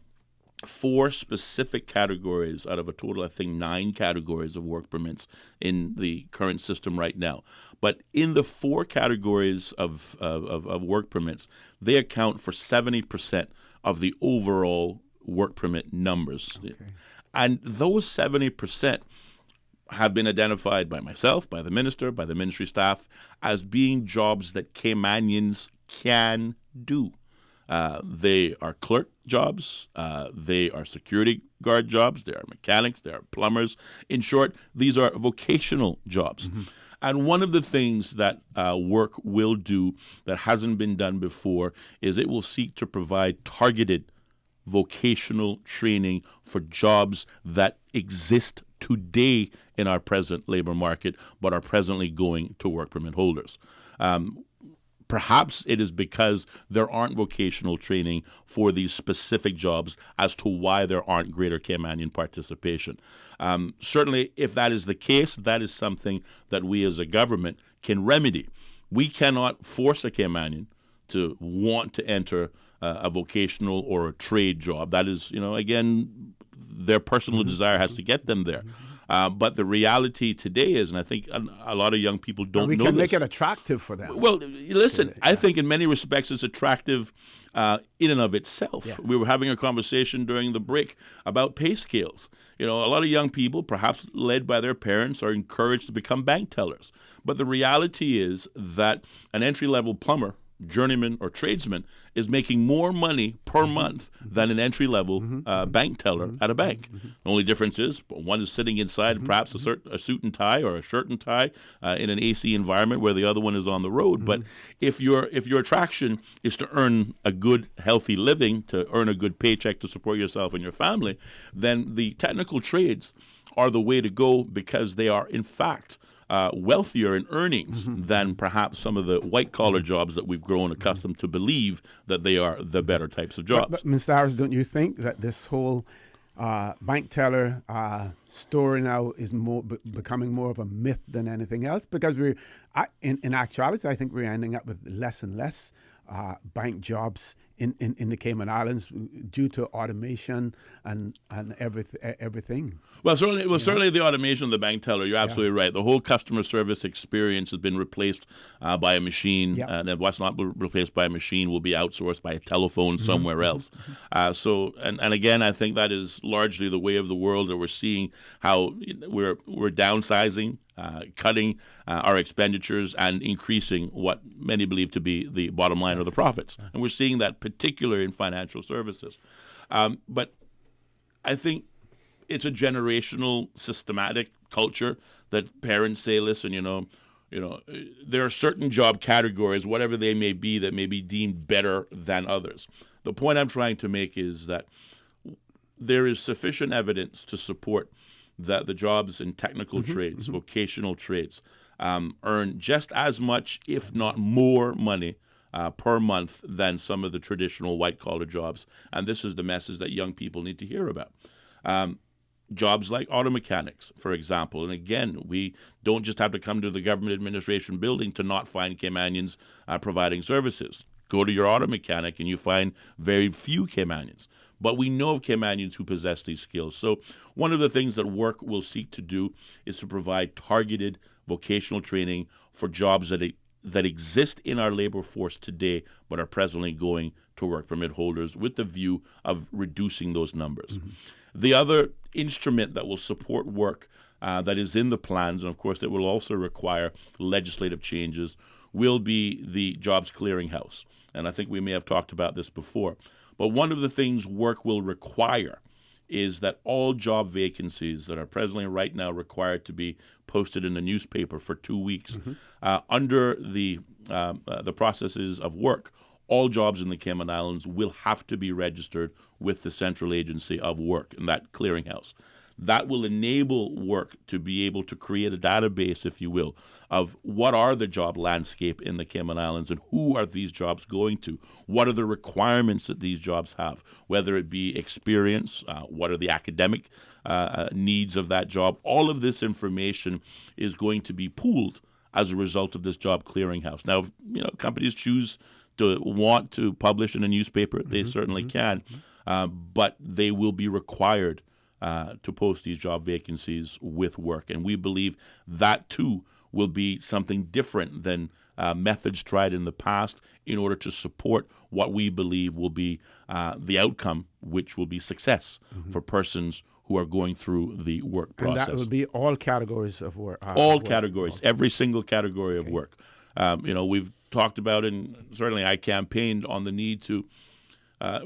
4 specific categories out of a total, I think, 9 categories of work permits in the current system right now. But in the 4 categories of work permits, they account for 70% of the overall work permit numbers. Okay. And those 70% have been identified by myself, by the minister, by the ministry staff, as being jobs that Caymanians can do. They are clerk jobs, they are security guard jobs, they are mechanics, they are plumbers. In short, these are vocational jobs. Mm-hmm. And one of the things that work will do that hasn't been done before is it will seek to provide targeted vocational training for jobs that exist today in our present labor market but are presently going to work permit holders. Perhaps it is because there aren't vocational training for these specific jobs as to why there aren't greater Caymanian participation. Certainly, if that is the case, that is something that we as a government can remedy. We cannot force a Caymanian to want to enter a vocational or a trade job. That is, again, their personal desire has to get them there. But the reality today is, and I think a lot of young people don't know this. We can make it attractive for them. Well, listen, I think in many respects it's attractive in and of itself. Yeah. We were having a conversation during the break about pay scales. A lot of young people, perhaps led by their parents, are encouraged to become bank tellers. But the reality is that an entry-level plumber, journeyman, or tradesman is making more money per month than an entry-level bank teller at a bank. The only difference is one is sitting inside perhaps a suit and tie or a shirt and tie in an AC environment where the other one is on the road. But if your attraction is to earn a good, healthy living, to earn a good paycheck to support yourself and your family, then the technical trades are the way to go because they are, in fact, wealthier in earnings than perhaps some of the white-collar jobs that we've grown accustomed to believe that they are the better types of jobs. But Mr. Harris, don't you think that this whole bank teller story now is becoming more of a myth than anything else? Because in actuality, I think we're ending up with less and less bank jobs in the Cayman Islands due to automation and everything. Well, certainly the automation of the bank teller, you're absolutely right. The whole customer service experience has been replaced by a machine, and what's not replaced by a machine will be outsourced by a telephone somewhere else. And again, I think that is largely the way of the world, that we're seeing how we're downsizing, cutting our expenditures and increasing what many believe to be the bottom line or the profits. And we're seeing that particularly in financial services. But I think it's a generational, systematic culture that parents say, listen, there are certain job categories, whatever they may be, that may be deemed better than others. The point I'm trying to make is that there is sufficient evidence to support that the jobs in technical trades, vocational trades, earn just as much, if not more money per month than some of the traditional white-collar jobs. And this is the message that young people need to hear about. Jobs like auto mechanics, for example. And again, we don't just have to come to the government administration building to not find Caymanians providing services. Go to your auto mechanic and you find very few Caymanians. But we know of Caymanians who possess these skills. So one of the things that work will seek to do is to provide targeted vocational training for jobs that exist in our labor force today but are presently going to work permit holders with the view of reducing those numbers. The other instrument that will support work that is in the plans, and of course it will also require legislative changes, will be the Jobs Clearinghouse. And I think we may have talked about this before. But one of the things work will require is that all job vacancies that are presently right now required to be posted in the newspaper for 2 weeks under the processes of work, all jobs in the Cayman Islands will have to be registered with the Central Agency of Work and that clearinghouse. That will enable work to be able to create a database, if you will, of what are the job landscape in the Cayman Islands and who are these jobs going to? What are the requirements that these jobs have, whether it be experience, what are the academic needs of that job? All of this information is going to be pooled as a result of this job clearinghouse. Now, if, companies choose to want to publish in a newspaper, they certainly can, but they will be required to post these job vacancies with work. And we believe that, too, will be something different than methods tried in the past in order to support what we believe will be the outcome, which will be success for persons who are going through the work process. And that will be all categories of work. All categories, every single category of work. We've talked about, and certainly I campaigned on the need to,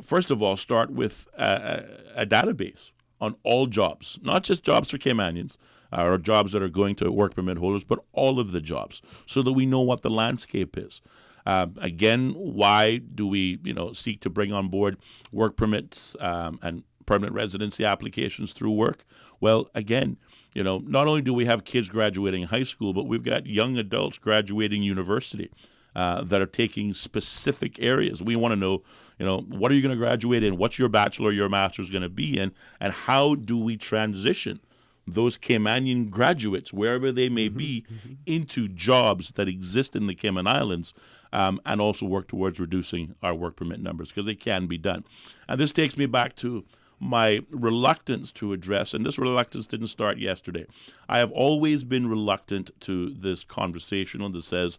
first of all, start with a database on all jobs, not just jobs for Caymanians or jobs that are going to work permit holders, but all of the jobs, so that we know what the landscape is. Again, why do we, seek to bring on board work permits and permanent residency applications through work? Well, again, not only do we have kids graduating high school, but we've got young adults graduating university that are taking specific areas. We want to know, what are you going to graduate in? What's your bachelor, your master's going to be in? And how do we transition those Caymanian graduates, wherever they may be, into jobs that exist in the Cayman Islands, and also work towards reducing our work permit numbers, because it can be done. And this takes me back to my reluctance to address, and this reluctance didn't start yesterday. I have always been reluctant to this conversation that says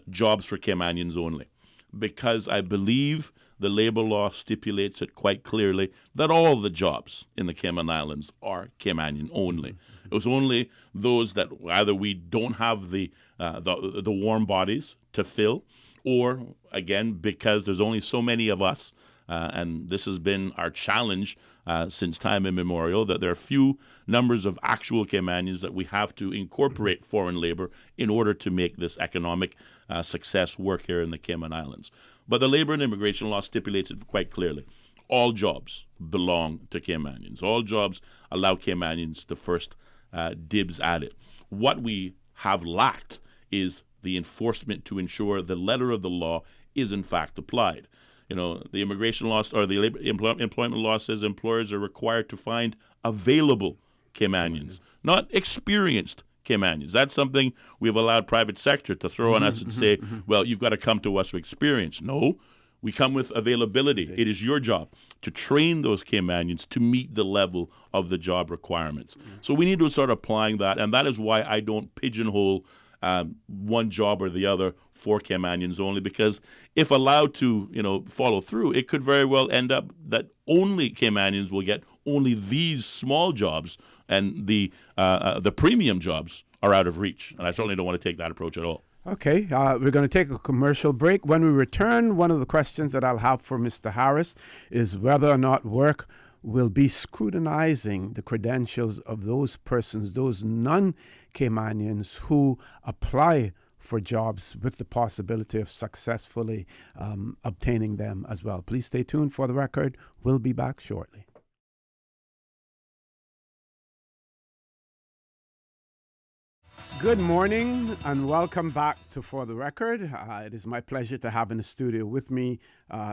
jobs for Caymanians only, because I believe the labor law stipulates it quite clearly that all the jobs in the Cayman Islands are Caymanian only. It was only those that either we don't have the warm bodies to fill, or, again, because there's only so many of us, and this has been our challenge since time immemorial, that there are few numbers of actual Caymanians that we have to incorporate foreign labor in order to make this economic success work here in the Cayman Islands. But the labor and immigration law stipulates it quite clearly. All jobs belong to Caymanians. All jobs allow Caymanians the first dibs at it. What we have lacked is the enforcement to ensure the letter of the law is in fact applied. The immigration law or the labor employment law says employers are required to find available Caymanians, not experienced Caymanians. That's something we've allowed private sector to throw on us and say, well, you've got to come to us with experience. No, we come with availability. It is your job to train those Caymanians to meet the level of the job requirements. So we need to start applying that, and that is why I don't pigeonhole one job or the other for Caymanians only, because if allowed to, follow through, it could very well end up that only Caymanians will get only these small jobs, and the premium jobs are out of reach. And I certainly don't want to take that approach at all. Okay, we're going to take a commercial break. When we return, one of the questions that I'll have for Mr. Harris is whether or not work will be scrutinizing the credentials of those persons, those non-Caymanians who apply for jobs with the possibility of successfully obtaining them as well. Please stay tuned for the record. We'll be back shortly. Good morning and welcome back to For the Record. It is my pleasure to have in the studio with me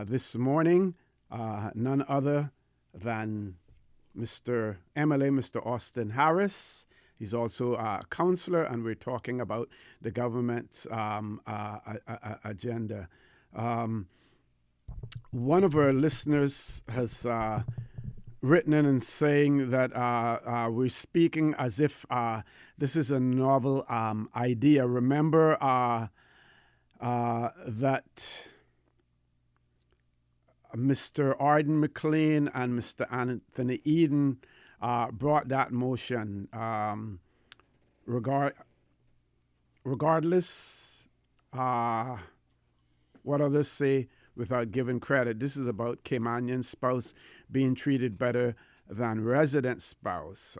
this morning none other than Mr. MLA, Mr. Austin Harris. He's also a counselor, and we're talking about the government's agenda. One of our listeners has written in and saying that we're speaking as if this is a novel idea. Remember that Mr. Arden McLean and Mr. Anthony Eden brought that motion. Regardless what others say, without giving credit, this is about Caymanian spouse being treated better than resident spouse.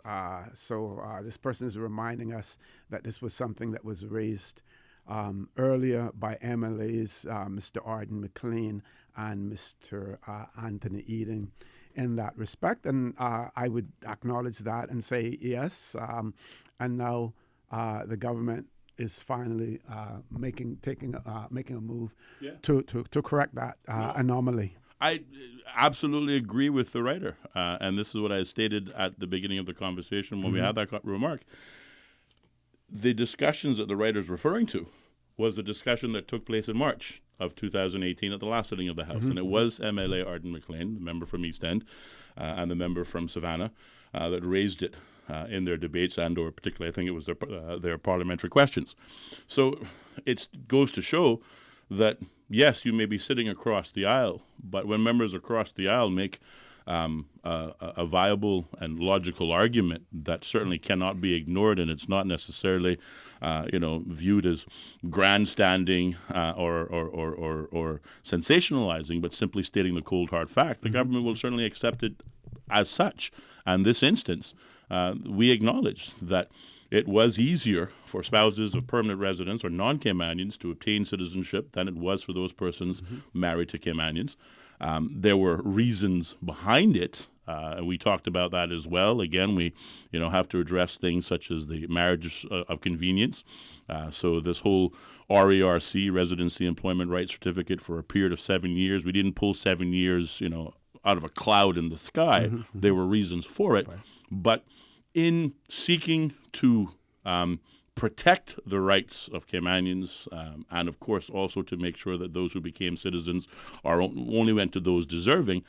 So this person is reminding us that this was something that was raised earlier by MLAs, Mr. Arden McLean and Mr. Anthony Eden in that respect. And I would acknowledge that and say yes. And now the government is finally making a move to correct that anomaly. I absolutely agree with the writer. And this is what I stated at the beginning of the conversation when we had that remark. The discussions that the writer is referring to was the discussion that took place in March of 2018 at the last sitting of the House. And it was MLA Arden McLean, the member from East End, and the member from Savannah, that raised it in their debates and or particularly I think it was their parliamentary questions. So it goes to show that, yes, you may be sitting across the aisle, but when members across the aisle make a viable and logical argument that certainly cannot be ignored, and it's not necessarily, viewed as grandstanding or sensationalizing, but simply stating the cold hard fact, the government will certainly accept it as such. And this instance, we acknowledge that it was easier for spouses of permanent residents or non-Caymanians to obtain citizenship than it was for those persons married to Caymanians. There were reasons behind it, and we talked about that as well. Again, we have to address things such as the marriage of convenience. So this whole RERC, Residency Employment Rights Certificate, for a period of 7 years, we didn't pull 7 years, out of a cloud in the sky. There were reasons for it. Right. But in seeking to protect the rights of Caymanians, and of course also to make sure that those who became citizens only went to those deserving,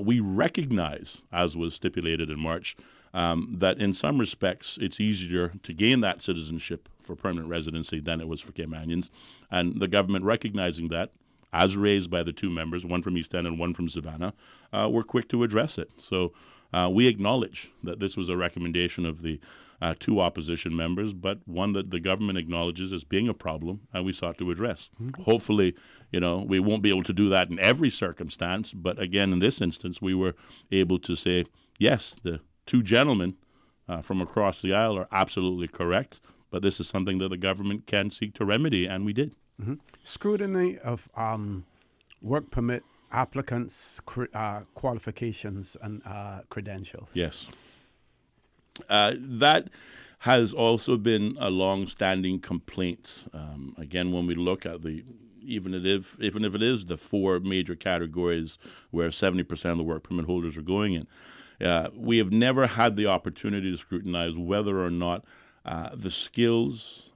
we recognize, as was stipulated in March, that in some respects it's easier to gain that citizenship for permanent residency than it was for Caymanians. And the government, recognizing that, as raised by the two members, one from East End and one from Savannah, were quick to address it. So we acknowledge that this was a recommendation of the two opposition members, but one that the government acknowledges as being a problem, and we sought to address. Hopefully, we won't be able to do that in every circumstance, but again, in this instance, we were able to say, yes, the two gentlemen from across the aisle are absolutely correct, but this is something that the government can seek to remedy, and we did. Scrutiny of work permit applicants' qualifications and credentials. Yes. That has also been a long-standing complaint. Again, when we look at even if it is the four major categories where 70% of the work permit holders are going in, we have never had the opportunity to scrutinize whether or not the skills,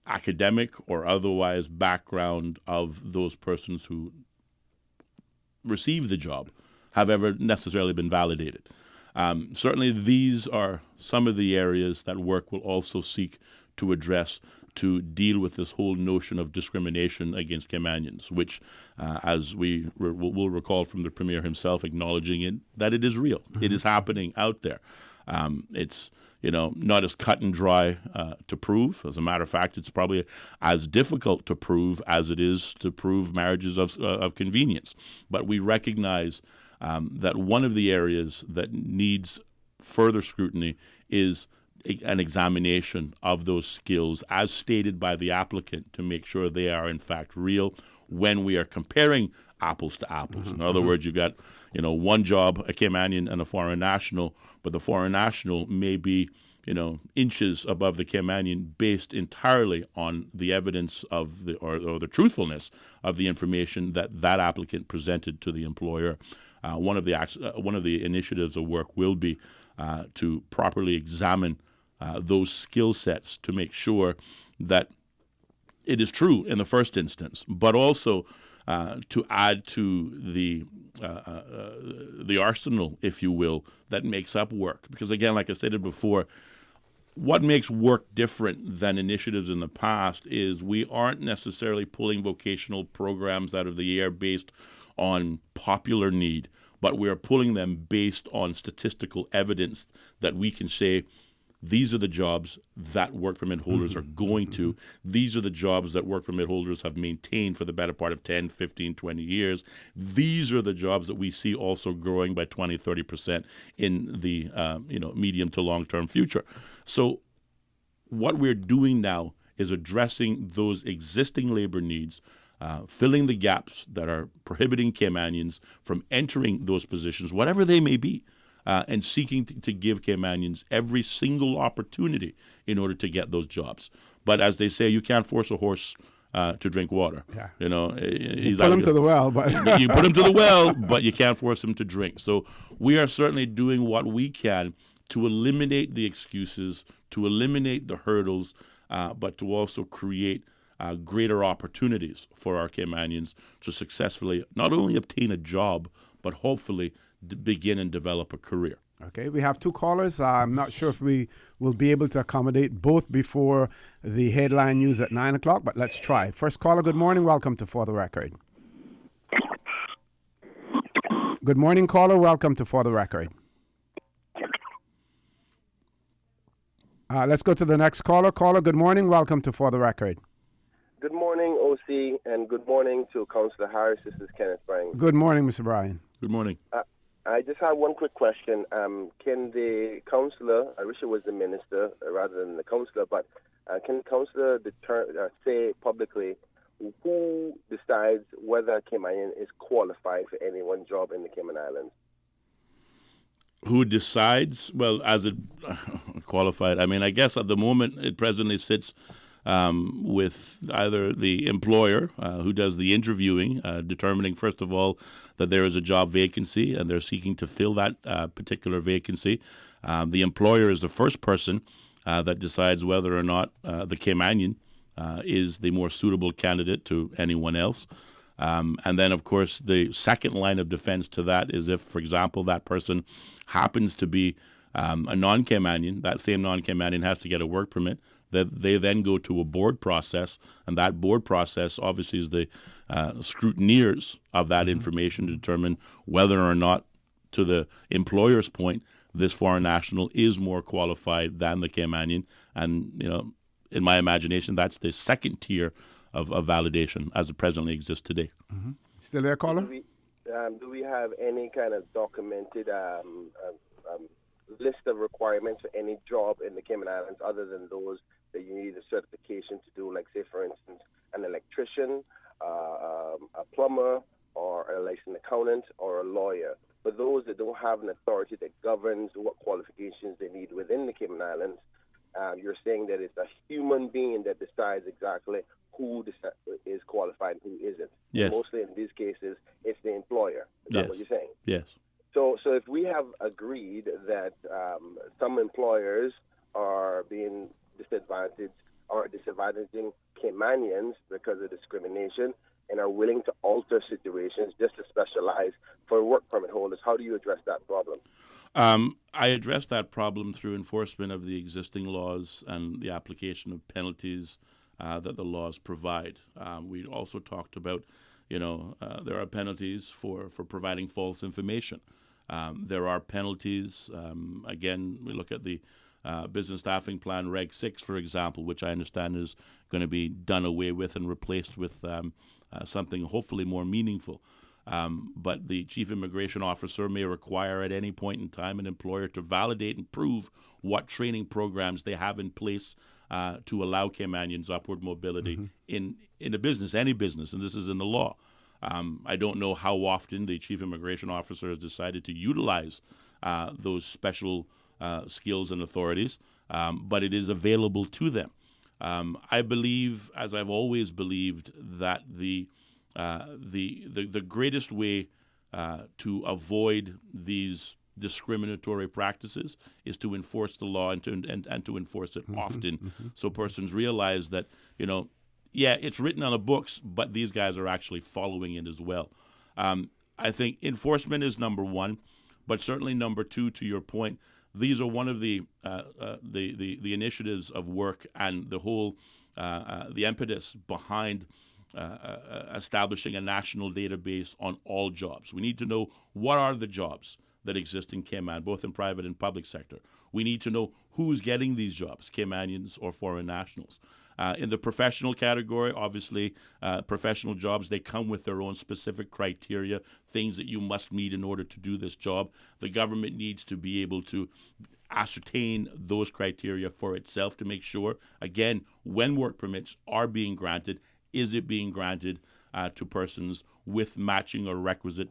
academic or otherwise, background of those persons who receive the job have ever necessarily been validated. Certainly these are some of the areas that work will also seek to address to deal with this whole notion of discrimination against Caymanians, which, as we will recall from the Premier himself acknowledging it, that it is real. It is happening out there. It's not as cut and dry to prove. As a matter of fact, it's probably as difficult to prove as it is to prove marriages of convenience. But we recognize that one of the areas that needs further scrutiny is an examination of those skills as stated by the applicant to make sure they are in fact real when we are comparing apples to apples. In other words, you've got one job, a Caymanian and a foreign national, but the foreign national may be inches above the Caymanian based entirely on the evidence of or the truthfulness of the information that applicant presented to the employer. One of the initiatives of work will be to properly examine those skill sets to make sure that it is true in the first instance, but also to add to the arsenal, if you will, that makes up work. Because again, like I stated before, what makes work different than initiatives in the past is we aren't necessarily pulling vocational programs out of the air based on popular need, but we are pulling them based on statistical evidence that we can say these are the jobs that work permit holders are going to. These are the jobs that work permit holders have maintained for the better part of 10, 15, 20 years. These are the jobs that we see also growing by 20, 30% in the medium to long-term future. So what we're doing now is addressing those existing labor needs, filling the gaps that are prohibiting Caymanians from entering those positions, whatever they may be, and seeking to give Caymanians every single opportunity in order to get those jobs. But as they say, you can't force a horse to drink water. Yeah. He's put him to the well, but you put him to the well, but you can't force him to drink. So we are certainly doing what we can to eliminate the excuses, to eliminate the hurdles, but to also create greater opportunities for our Caymanians to successfully not only obtain a job, but hopefully begin and develop a career. Okay, we have two callers. I'm not sure if we will be able to accommodate both before the headline news at 9 o'clock, but let's try. First caller, good morning. Welcome to For the Record. Good morning, caller. Welcome to For the Record. Let's go to the next caller. Caller, good morning. Welcome to For the Record. Good morning, OC, and good morning to Councillor Harris. This is Kenneth Bryan. Good morning, Mr. Bryan. Good morning. I just have one quick question. Can the councillor, I wish it was the minister rather than the councillor, but can the councillor say publicly who decides whether a Caymanian is qualified for any one job in the Cayman Islands? Who decides? Well, as it qualified, I mean, I guess at the moment it presently sits with either the employer who does the interviewing, determining, first of all, that there is a job vacancy and they're seeking to fill that particular vacancy. The employer is the first person that decides whether or not the Caymanian is the more suitable candidate to anyone else. And then, of course, the second line of defense to that is if, for example, that person happens to be a non-Caymanian, that same non-Caymanian has to get a work permit. They then go to a board process, and that board process obviously is the scrutineers of that information to determine whether or not, to the employer's point, this foreign national is more qualified than the Caymanian. And, in my imagination, that's the second tier of validation as it presently exists today. Mm-hmm. Still there, caller? Do we have any kind of documented list of requirements for any job in the Cayman Islands other than those that you need a certification to do, like, say, for instance, an electrician, a plumber, or a licensed accountant, or a lawyer? For those that don't have an authority that governs what qualifications they need within the Cayman Islands, you're saying that it's a human being that decides exactly who is qualified and who isn't. Yes. Mostly in these cases, it's the employer. Is that what you're saying? Yes. So if we have agreed that some employers are being disadvantaged or disadvantaging Caymanians because of discrimination and are willing to alter situations just to specialize for work permit holders, how do you address that problem? I address that problem through enforcement of the existing laws and the application of penalties that the laws provide. We also talked about, there are penalties for providing false information. There are penalties. Again, we look at the Business Staffing Plan Reg 6, for example, which I understand is going to be done away with and replaced with something hopefully more meaningful. But the Chief Immigration Officer may require at any point in time an employer to validate and prove what training programs they have in place to allow Caymanians upward mobility in a business, any business, and this is in the law. I don't know how often the Chief Immigration Officer has decided to utilize those special skills and authorities, but it is available to them. I believe, as I've always believed, that the greatest way to avoid these discriminatory practices is to enforce the law and to enforce it often, so persons realize that, it's written on the books, but these guys are actually following it as well. I think enforcement is number one, but certainly number two, to your point, these are one of the initiatives of work and the whole the impetus behind establishing a national database on all jobs. We need to know what are the jobs that exist in Cayman, both in private and public sector. We need to know who's getting these jobs, Caymanians or foreign nationals. In the professional category, obviously, professional jobs, they come with their own specific criteria, things that you must meet in order to do this job. The government needs to be able to ascertain those criteria for itself to make sure, again, when work permits are being granted, is it being granted to persons with matching or requisite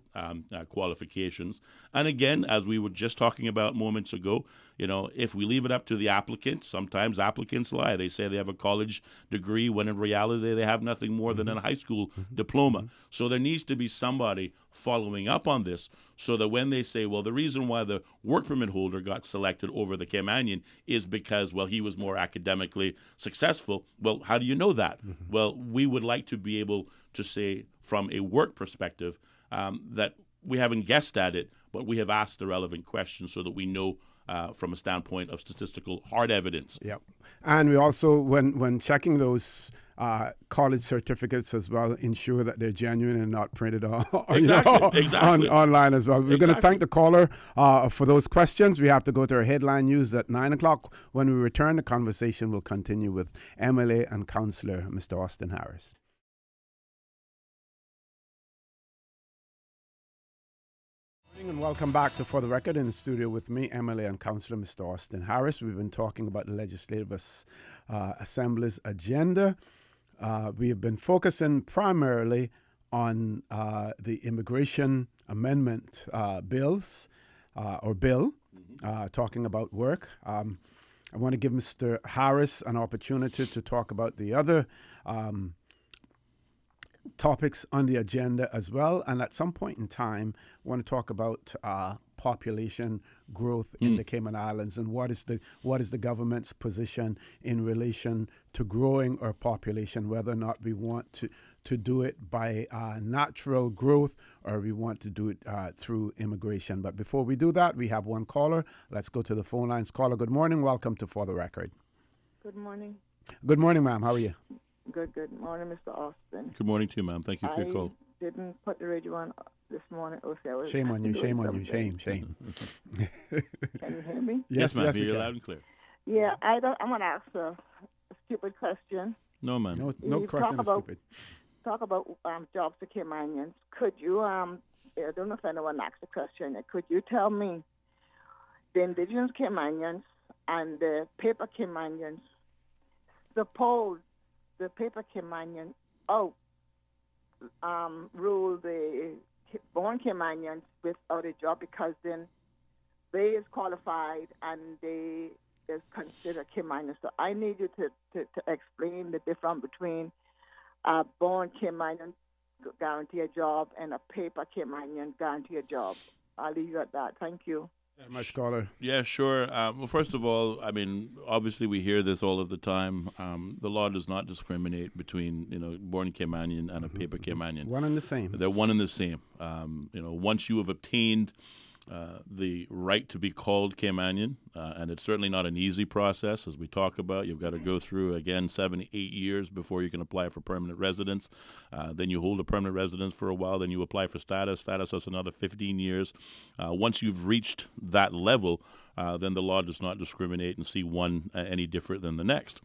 qualifications. And again, as we were just talking about moments ago, if we leave it up to the applicant, sometimes applicants lie. They say they have a college degree when in reality they have nothing more than a high school diploma. So there needs to be somebody following up on this so that when they say, well, the reason why the work permit holder got selected over the Caymanian is because, well, he was more academically successful. Well, how do you know that? Well, we would like to be able to say from a work perspective that we haven't guessed at it, but we have asked the relevant questions so that we know from a standpoint of statistical hard evidence. Yep. And we also, when checking those college certificates as well, ensure that they're genuine and not printed online as well. We're going to thank the caller for those questions. We have to go to our headline news at 9 o'clock. When we return, the conversation will continue with MLA and Councillor Mr. Austin Harris. And welcome back to For the Record. In the studio with me, MLA and Councillor Mr. Austin Harris. We've been talking about the Legislative Assembly's agenda. We have been focusing primarily on the immigration amendment bill, talking about work. I want to give Mr. Harris an opportunity to talk about the other topics on the agenda as well, and at some point in time I want to talk about population growth in the Cayman Islands and what is the government's position in relation to growing our population, whether or not we want to do it by natural growth or we want to do it through immigration. But before we do that, we have one caller. Let's go to the phone lines. Caller, good morning. Welcome to For the Record. Good morning. Good morning, ma'am. How are you? Good morning, Mr. Austin. Good morning to you, ma'am. Thank you for your call. I didn't put the radio on this morning. Shame on you. Shame. Can you hear me? Yes, ma'am. Yes, you You're can. loud and clear. Yeah, I'm going to ask a stupid question. No, ma'am. No question is stupid. Talk about jobs to Caymanians. Could you, I don't know if anyone asked the question, could you tell me the indigenous Caymanians and the paper Caymanians, suppose the paper Caymanian rule the born Caymanians without a job because then they is qualified and they is considered Caymanians. So I need you to explain the difference between a born Caymanian guarantee a job and a paper Caymanian guarantee a job. I'll leave you at that. Thank you. My scholar. Yeah, sure. Well, first of all, I mean, obviously we hear this all of the time. The law does not discriminate between, born Caymanian and a paper Caymanian. One and the same. They're one and the same. Once you have obtained the right to be called Caymanian, and it's certainly not an easy process, as we talk about. You've got to go through, again, 7 to 8 years before you can apply for permanent residence. Then you hold a permanent residence for a while. Then you apply for status. Status has another 15 years. Once you've reached that level, then the law does not discriminate and see one any different than the next.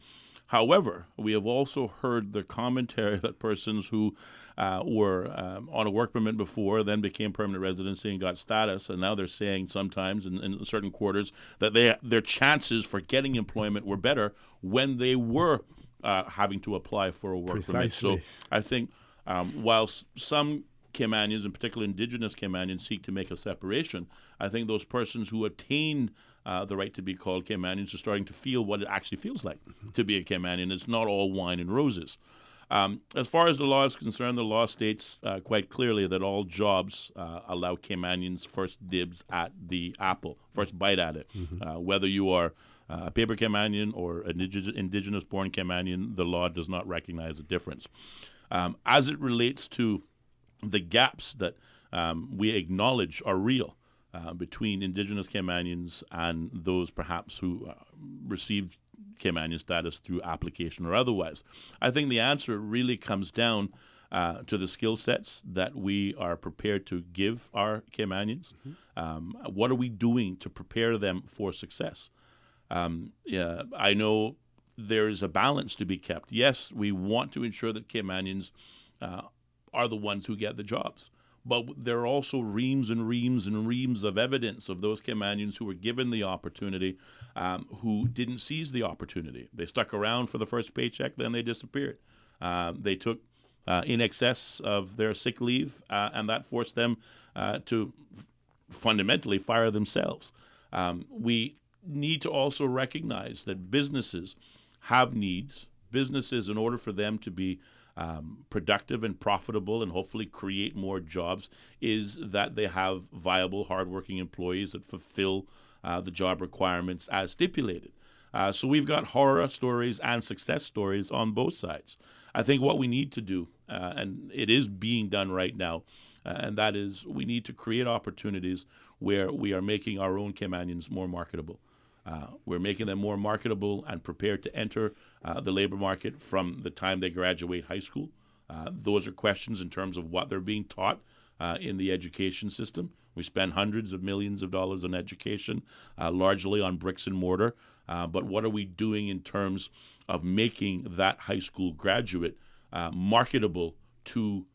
However, we have also heard the commentary that persons who were on a work permit before, then became permanent residency and got status, and now they're saying sometimes in certain quarters that their chances for getting employment were better when they were having to apply for a work permit. So I think while some Caymanians, in particular indigenous Caymanians, seek to make a separation, I think those persons who attained the right to be called Caymanians are starting to feel what it actually feels like to be a Caymanian. It's not all wine and roses. As far as the law is concerned, the law states quite clearly that all jobs allow Caymanians first dibs at the apple, first bite at it. Whether you are a paper Caymanian or indigenous-born Caymanian, the law does not recognize a difference. As it relates to the gaps that we acknowledge are real, between indigenous Caymanians and those perhaps who received Caymanian status through application or otherwise. I think the answer really comes down to the skill sets that we are prepared to give our Caymanians. What are we doing to prepare them for success? Yeah, I know there's a balance to be kept. Yes, we want to ensure that Caymanians are the ones who get the jobs. But there are also reams and reams and reams of evidence of those Caymanians who were given the opportunity who didn't seize the opportunity. They stuck around for the first paycheck, then they disappeared. They took in excess of their sick leave, and that forced them to fundamentally fire themselves. We need to also recognize that businesses have needs. Businesses, in order for them to be productive and profitable and hopefully create more jobs, is that they have viable, hardworking employees that fulfill the job requirements as stipulated. So we've got horror stories and success stories on both sides. I think what we need to do, and it is being done right now, and that is we need to create opportunities where we are making our own Caymanians more marketable. We're making them more marketable and prepared to enter the labor market from the time they graduate high school. Those are questions in terms of what they're being taught in the education system. We spend hundreds of millions of dollars on education, largely on bricks and mortar. But what are we doing in terms of making that high school graduate marketable to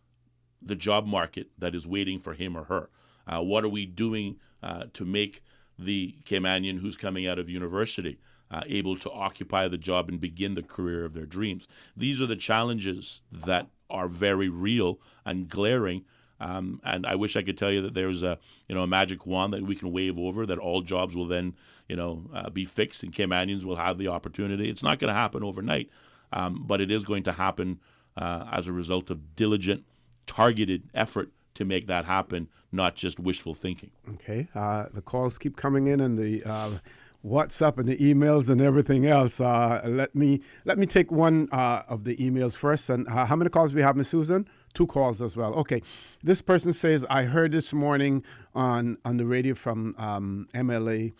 the job market that is waiting for him or her? What are we doing to make the Caymanian who's coming out of university able to occupy the job and begin the career of their dreams? These are the challenges that are very real and glaring. And I wish I could tell you that there's a magic wand that we can wave over, that all jobs will then be fixed and Caymanians will have the opportunity. It's not going to happen overnight, but it is going to happen as a result of diligent, targeted effort to make that happen, not just wishful thinking. Okay. The calls keep coming in, and the WhatsApp and the emails and everything else. Let me take one of the emails first. And how many calls we have, Ms. Susan? 2 calls as well. Okay. This person says, I heard this morning on the radio from MLA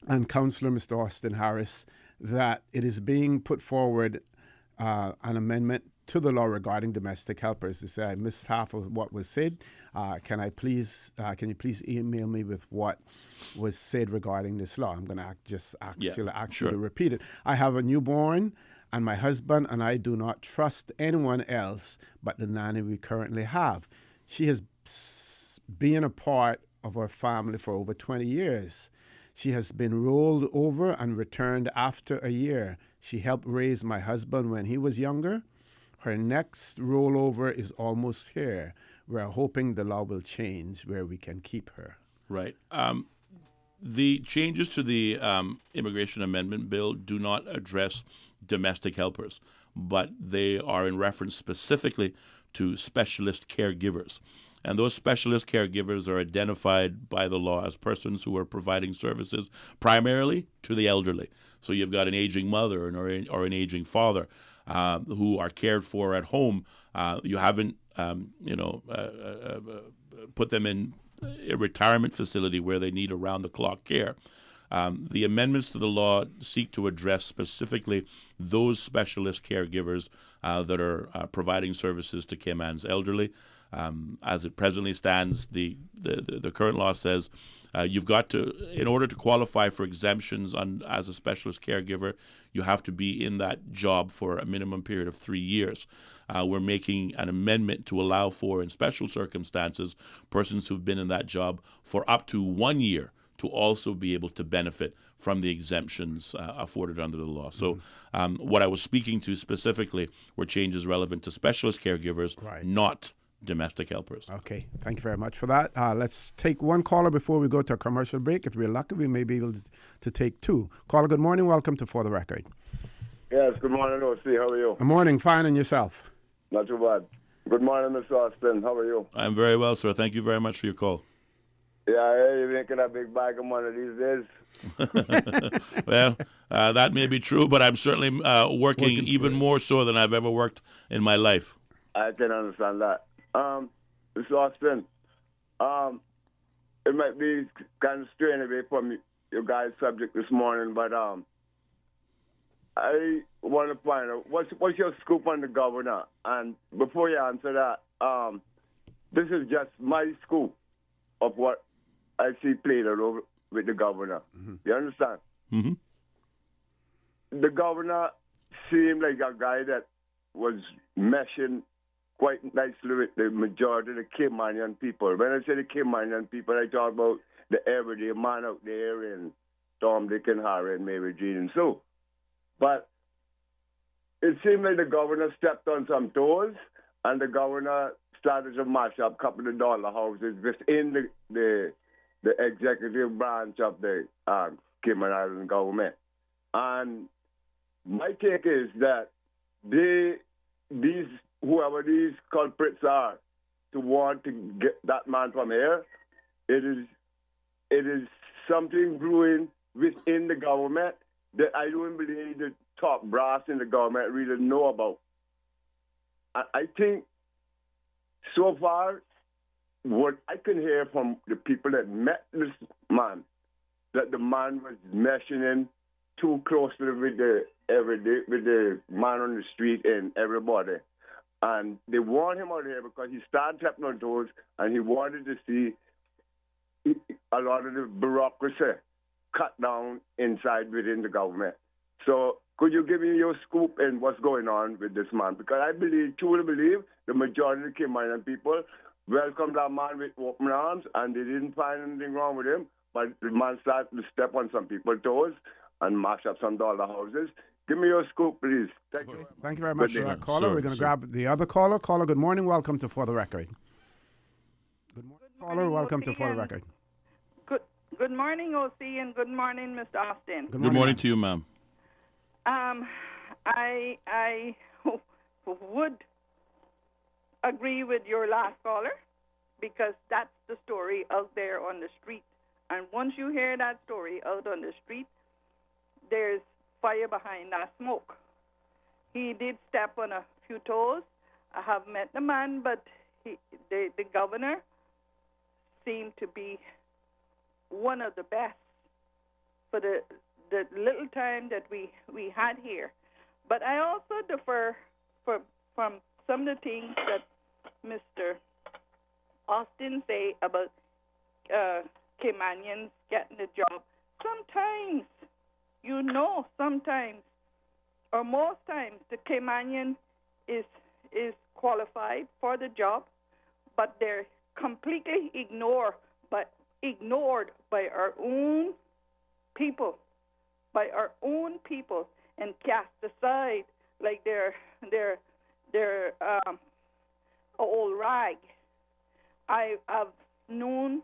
and Councillor Mr. Austin Harris that it is being put forward an amendment to the law regarding domestic helpers. They say I missed half of what was said. Can you please email me with what was said regarding this law? I'm going to ask you to repeat it. I have a newborn, and my husband and I do not trust anyone else but the nanny we currently have. She has been a part of our family for over 20 years. She has been rolled over and returned after a year. She helped raise my husband when he was younger. Her next rollover is almost here. We're hoping the law will change where we can keep her. Right. The changes to the Immigration Amendment Bill do not address domestic helpers, but they are in reference specifically to specialist caregivers. And those specialist caregivers are identified by the law as persons who are providing services primarily to the elderly. So you've got an aging mother or an aging father who are cared for at home. You haven't, put them in a retirement facility where they need around-the-clock care. The amendments to the law seek to address specifically those specialist caregivers that are providing services to Cayman's elderly. As it presently stands, the current law says you've got to, in order to qualify for exemptions as a specialist caregiver, you have to be in that job for a minimum period of 3 years. We're making an amendment to allow for, in special circumstances, persons who've been in that job for up to 1 year to also be able to benefit from the exemptions afforded under the law. So what I was speaking to specifically were changes relevant to specialist caregivers, not domestic helpers. Okay, thank you very much for that. Let's take one caller before we go to a commercial break. If we're lucky, we may be able to take 2. Caller, good morning. Welcome to For the Record. Yes, good morning, O.C. How are you? Good morning. Fine, and yourself? Not too bad. Good morning, Mr. Austin. How are you? I'm very well, sir. Thank you very much for your call. Yeah, I hear you're making a big bag of money these days. Well, that may be true, but I'm certainly working even more so than I've ever worked in my life. I can understand that. Mr. Austin, it might be kind of straying away from your guys' subject this morning, but I want to find out what's your scoop on the governor. And before you answer that, this is just my scoop of what I see played out over with the governor. Mm-hmm. You understand? Mm-hmm. The governor seemed like a guy that was meshing quite nicely with the majority of the Caymanian people. When I say the Caymanian people, I talk about the everyday man out there in Tom, Dick, and Harry, and Mary, Jean, and Sue. But it seemed like the governor stepped on some toes, and the governor started to mash up a couple of dollar houses within the executive branch of the Cayman Island government. And my take is that whoever these culprits are, to want to get that man from here, it is something brewing within the government that I don't believe the top brass in the government really know about. I think so far, what I can hear from the people that met this man, that the man was meshing in too closely with the man on the street and everybody. And they want him out here because he started stepping on toes, and he wanted to see a lot of the bureaucracy cut down inside within the government. So could you give me your scoop in what's going on with this man? Because I truly believe the majority of the Caymanian people welcomed that man with open arms, and they didn't find anything wrong with him, but the man started to step on some people's toes and mash up some dollar houses. Give me your scoop, please. Thank you. Thank you very much for that, caller. We're going to grab the other caller. Caller, good morning. Welcome to For the Record. Good morning, caller. Welcome to For the Record. Good morning, OC, and good morning, Mr. Austin. Good morning to you, ma'am. I would agree with your last caller, because that's the story out there on the street. And once you hear that story out on the street, there's fire behind that smoke. He did step on a few toes. I have met the man, but the governor seemed to be one of the best for the little time that we had here. But I also defer from some of the things that Mr. Austin say about Caymanians getting a job. Sometimes, sometimes or most times, the Caymanian is qualified for the job, but they're completely ignored by our own people, and cast aside like they're old rag. I've known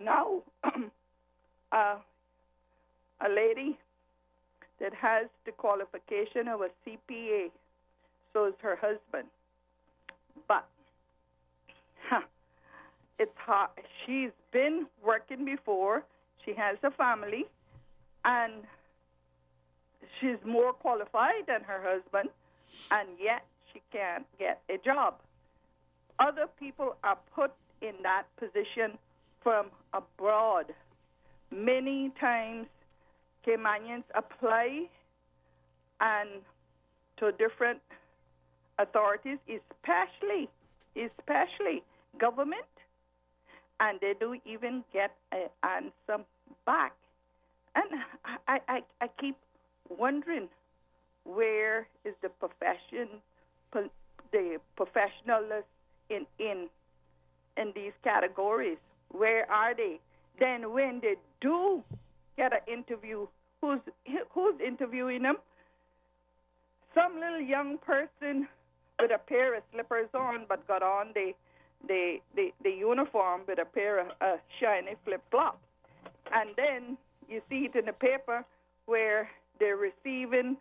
now a lady that has the qualification of a CPA. So is her husband. But it's hard. She's been working before. She has a family, and she's more qualified than her husband, and yet she can't get a job. Other people are put in that position from abroad. Many times, Caymanians apply and to different authorities, especially government, and they do even get an answer back. And I keep wondering, where is the professionalism in these categories? Where are they? Then when they do get an interview, who's interviewing them? Some little young person with a pair of slippers on, but got on the uniform with a pair of shiny flip-flops. And then you see it in the paper where they're receiving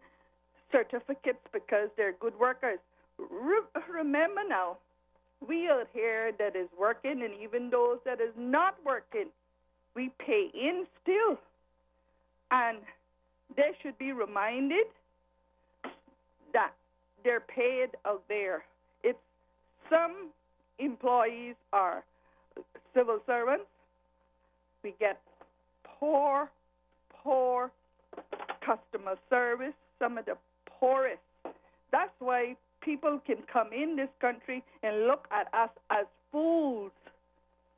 certificates because they're good workers. Remember now, we out here that is working, and even those that is not working, we pay in still. And they should be reminded that they're paid out there. It's some employees are civil servants. We get poor customer service some of the poorest. That's why people can come in this country and look at us as fools.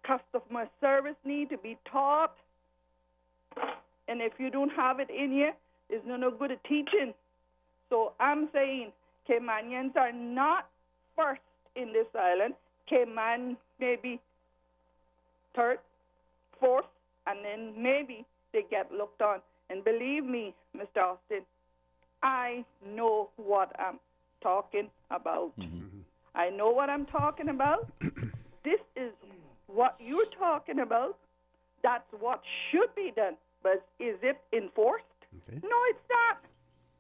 Customer service need to be taught. And if you don't have it in you, it's no good at teaching. So I'm saying Caymanians are not first in this island. Cayman maybe third, fourth, and then maybe they get looked on. And believe me, Mr. Austin, I know what I'm talking about. I know what I'm talking about. This is what you're talking about. That's what should be done. But is it enforced? Okay. No, it's not.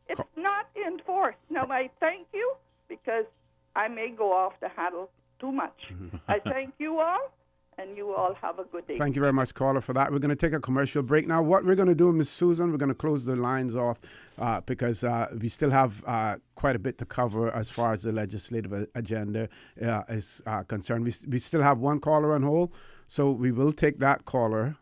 It's not enforced. Now, I thank you because I may go off the handle too much. I thank you all, and you all have a good day. Thank you very much, caller, for that. We're going to take a commercial break now. What we're going to do, Ms. Susan, we're going to close the lines off because we still have quite a bit to cover as far as the legislative agenda is concerned. We still have one caller on hold, so we will take that caller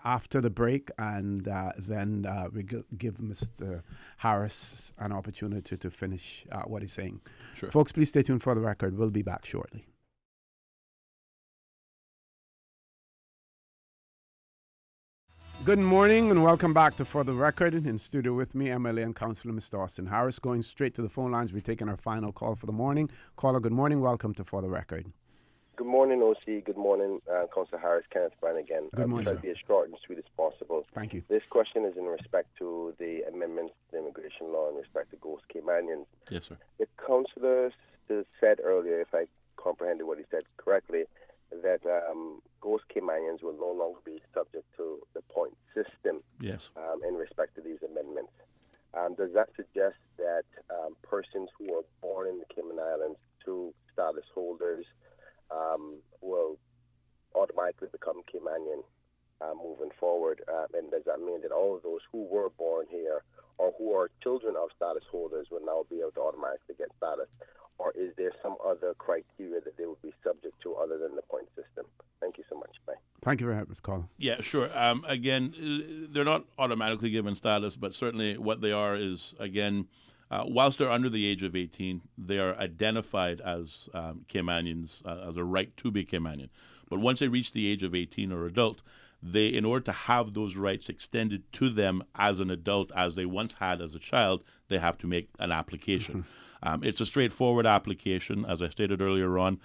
after the break, and then we give Mr. Harris an opportunity to finish what he's saying. Sure. Folks, please stay tuned for the record. We'll be back shortly. Good morning and welcome back to For the Record. In studio with me, MLA and Councillor Mr. Austin Harris. Going straight to the phone lines, we're taking our final call for the morning. Caller, good morning. Welcome to For the Record. Good morning, OC. Good morning, Councillor Harris. Kenneth Bryan again. Good morning, I'll sir. try to be as short and sweet as possible. Thank you. This question is in respect to the amendments to the immigration law in respect to Ghost Caymanians. Yes, sir. The councillor said earlier, if I comprehended what he said correctly, that Ghost Caymanians will no longer be subject to the point system Yes. in respect to these amendments. Does that suggest that persons who are born in the Cayman Islands to status holders will automatically become Caymanian moving forward? And does that mean that all of those who were born here or who are children of status holders will now be able to automatically get status? Or is there some other criteria that they would be subject to other than the point system? Thank you so much. Bye. Thank you very much, caller. Yeah, sure. Again, they're not automatically given status, but certainly what they are is, again, whilst they're under the age of 18, they are identified as Caymanians, as a right to be Caymanian. But once they reach the age of 18 or adult, they, in order to have those rights extended to them as an adult, as they once had as a child, they have to make an application. It's a straightforward application. As I stated earlier on,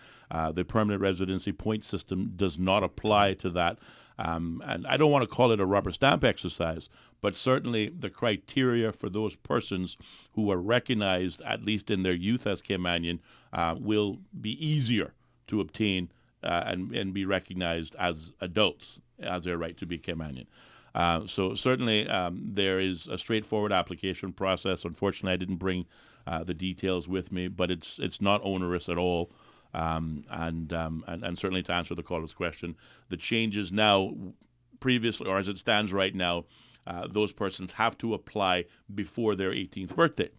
the permanent residency point system does not apply to that. And I don't want to call it a rubber stamp exercise, but certainly the criteria for those persons who are recognized, at least in their youth as Caymanian, will be easier to obtain and be recognized as adults, as their right to be Caymanian. So certainly there is a straightforward application process. Unfortunately, I didn't bring the details with me, but it's not onerous at all. And certainly to answer the caller's question, the changes now, previously, or as it stands right now, those persons have to apply before their 18th birthday.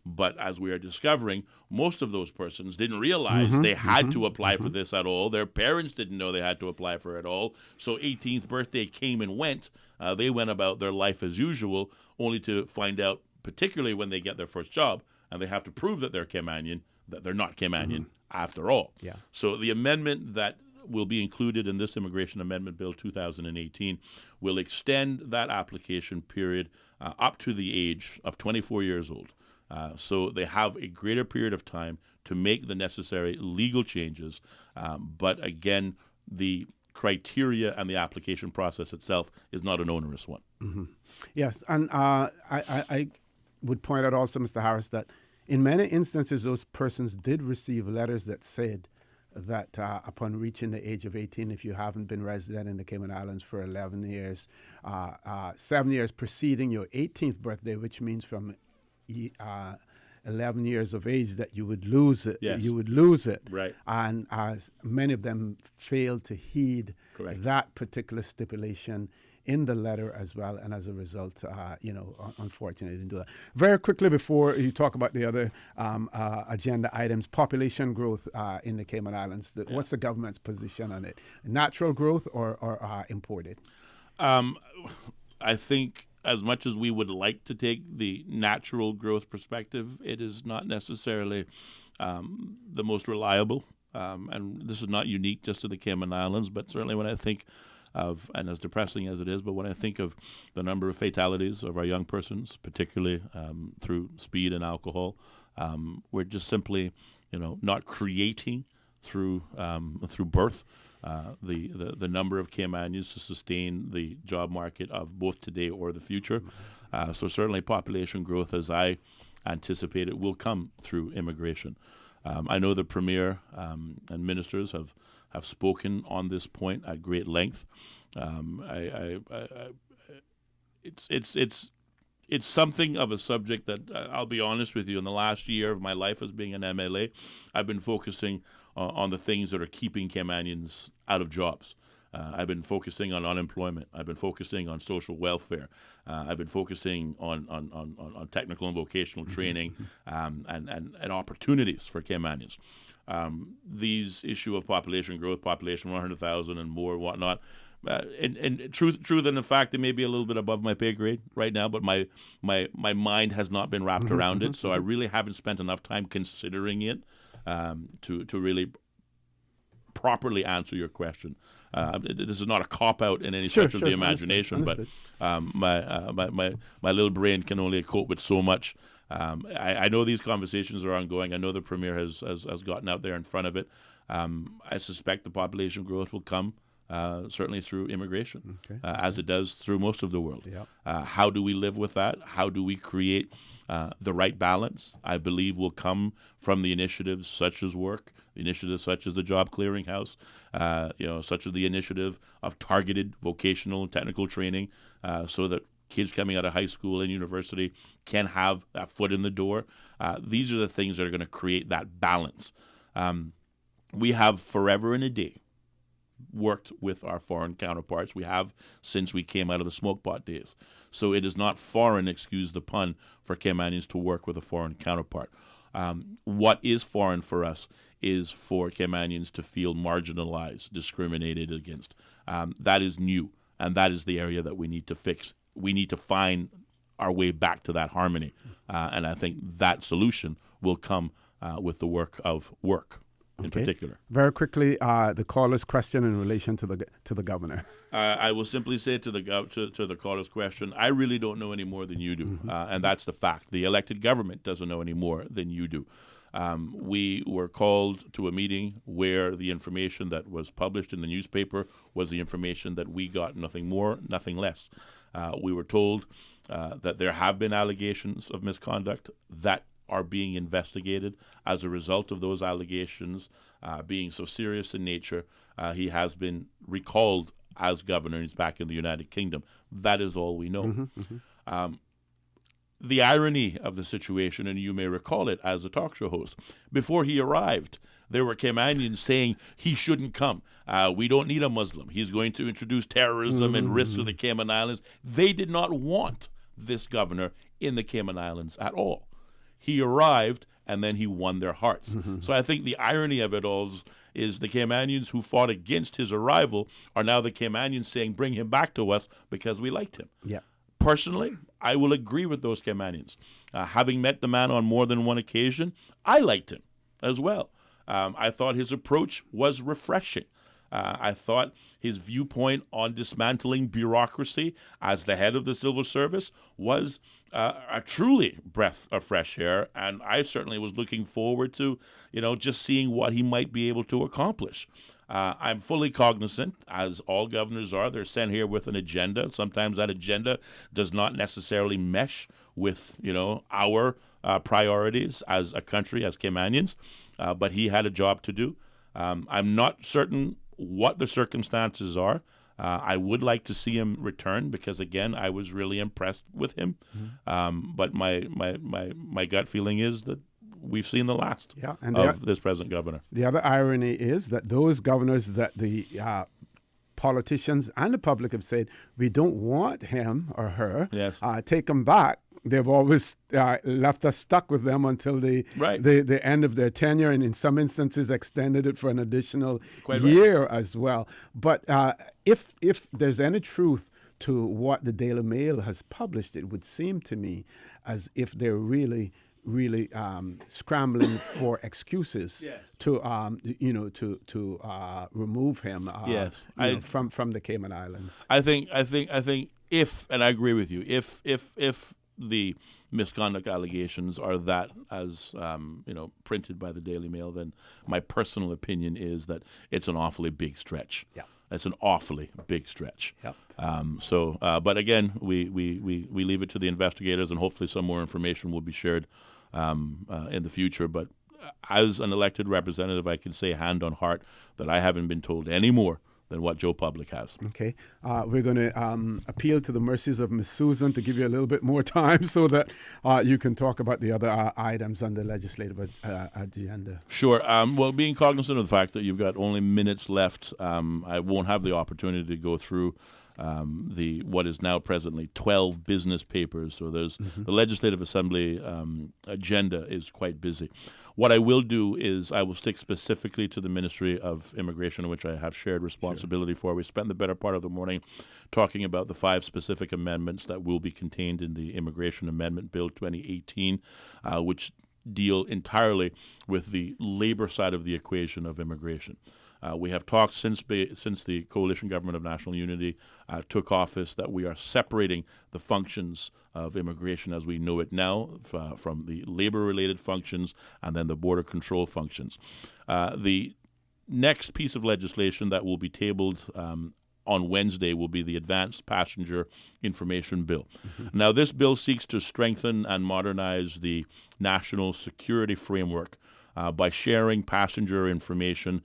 But as we are discovering, most of those persons didn't realize they had to apply for this at all. Their parents didn't know they had to apply for it at all. So 18th birthday came and went. They went about their life as usual, only to find out, particularly when they get their first job, and they have to prove that they're Caymanian, that they're not Caymanian after all. Yeah. So the amendment that will be included in this Immigration Amendment Bill 2018 will extend that application period up to the age of 24 years old. So they have a greater period of time to make the necessary legal changes. But again, the criteria and the application process itself is not an onerous one. Yes, and I would point out also, Mr. Harris, that in many instances, those persons did receive letters that said that upon reaching the age of 18, if you haven't been resident in the Cayman Islands for 11 years, 7 years preceding your 18th birthday, which means from 11 years of age, that you would lose it. Yes. You would lose it. Right. And many of them failed to heed Correct. that particular stipulation in the letter as well, and as a result, unfortunately, didn't do that. Very quickly, before you talk about the other agenda items, population growth in the Cayman Islands. What's the government's position on it? Natural growth or imported? I think as much as we would like to take the natural growth perspective, it is not necessarily the most reliable. And this is not unique just to the Cayman Islands, but certainly when I think of, and as depressing as it is, but when I think of the number of fatalities of our young persons, particularly through speed and alcohol, we're just simply, not creating through birth the number of Caymanians to sustain the job market of both today or the future. So certainly population growth, as I anticipate it, will come through immigration. I know the Premier and ministers have spoken on this point at great length. It's something of a subject that I'll be honest with you. In the last year of my life as being an MLA, I've been focusing on the things that are keeping Caymanians out of jobs. I've been focusing on unemployment. I've been focusing on social welfare. I've been focusing on technical and vocational training and opportunities for Caymanians. These issue of population growth, population 100,000 and more, whatnot. And true than the fact they may be a little bit above my pay grade right now, but my mind has not been wrapped around it. So I really haven't spent enough time considering it to really properly answer your question. This is not a cop-out in any stretch of the imagination, understood. But my little brain can only cope with so much. I know these conversations are ongoing. I know the Premier has gotten out there in front of it. I suspect the population growth will come certainly through immigration, as it does through most of the world. Yep. How do we live with that? How do we create the right balance? I believe will come from the initiatives such as work, initiatives such as the Job Clearinghouse, such as the initiative of targeted vocational and technical training, so that kids coming out of high school and university can have that foot in the door. These are the things that are going to create that balance. We have forever and a day worked with our foreign counterparts. We have since we came out of the smoke pot days. So it is not foreign, excuse the pun, for Caymanians to work with a foreign counterpart. What is foreign for us is for Caymanians to feel marginalized, discriminated against. That is new, and that is the area that we need to fix. We need to find our way back to that harmony, and I think that solution will come with the work of work. In particular. Very quickly, the caller's question in relation to the governor. I will simply say to the caller's question, I really don't know any more than you do, and that's the fact. The elected government doesn't know any more than you do. We were called to a meeting where the information that was published in the newspaper was the information that we got, nothing more, nothing less. We were told that there have been allegations of misconduct that are being investigated. As a result of those allegations being so serious in nature, he has been recalled as governor. He's back in the United Kingdom. That is all we know. The irony of the situation, and you may recall it as a talk show host, before he arrived, there were Caymanians saying he shouldn't come. We don't need a Muslim. He's going to introduce terrorism and risk to the Cayman Islands. They did not want this governor in the Cayman Islands at all. He arrived, and then he won their hearts. So I think the irony of it all is the Caymanians who fought against his arrival are now the Caymanians saying, bring him back to us because we liked him. Yeah. Personally, I will agree with those Caymanians. Having met the man on more than one occasion, I liked him as well. I thought his approach was refreshing. I thought his viewpoint on dismantling bureaucracy as the head of the civil service was a truly breath of fresh air, and I certainly was looking forward to, just seeing what he might be able to accomplish. I'm fully cognizant, as all governors are, they're sent here with an agenda. Sometimes that agenda does not necessarily mesh with, our priorities as a country, as Caymanians, but he had a job to do. I'm not certain what the circumstances are. I would like to see him return because, again, I was really impressed with him. But my gut feeling is that we've seen the last of this present governor. The other irony is that those governors that the politicians and the public have said, we don't want him or her, take them back. They've always left us stuck with them until the end of their tenure, and in some instances extended it for an additional year as well. But if there's any truth to what the Daily Mail has published, it would seem to me as if they're really scrambling for excuses to remove him from the Cayman Islands. I think if, and I agree with you, if the misconduct allegations are that as printed by the Daily Mail, then my personal opinion is that it's an awfully big stretch. Yeah. It's an awfully big stretch. Yep. But again, we leave it to the investigators, and hopefully some more information will be shared in the future. But as an elected representative, I can say hand on heart that I haven't been told any more than what Joe Public has. Okay. We're going to appeal to the mercies of Ms. Susan to give you a little bit more time so that you can talk about the other items on the legislative agenda. Sure. Well, being cognizant of the fact that you've got only minutes left, I won't have the opportunity to go through what is now presently 12 business papers. So there's the Legislative Assembly agenda is quite busy. What I will do is I will stick specifically to the Ministry of Immigration, which I have shared responsibility for. We spent the better part of the morning talking about the 5 specific amendments that will be contained in the Immigration Amendment Bill 2018, which deal entirely with the labor side of the equation of immigration. We have talked since the Coalition Government of National Unity took office that we are separating the functions of immigration as we know it now from the labor-related functions and then the border control functions. The next piece of legislation that will be tabled on Wednesday will be the Advanced Passenger Information Bill. Now, this bill seeks to strengthen and modernize the national security framework by sharing passenger information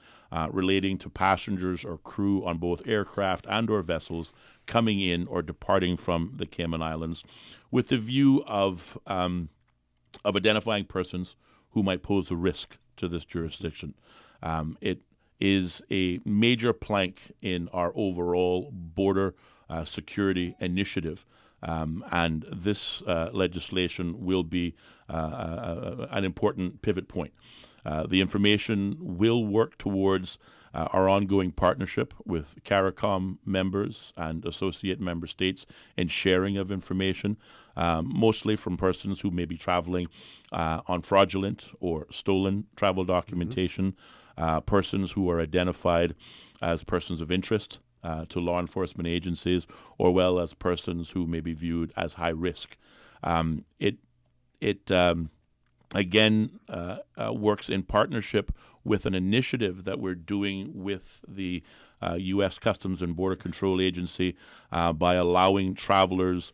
relating to passengers or crew on both aircraft and or vessels coming in or departing from the Cayman Islands with the view of identifying persons who might pose a risk to this jurisdiction. It is a major plank in our overall border security initiative. And this legislation will be an important pivot point. The information will work towards our ongoing partnership with CARICOM members and associate member states in sharing of information, mostly from persons who may be traveling on fraudulent or stolen travel documentation, persons who are identified as persons of interest to law enforcement agencies, or well as persons who may be viewed as high risk. It works in partnership with an initiative that we're doing with the U.S. Customs and Border Control Agency by allowing travelers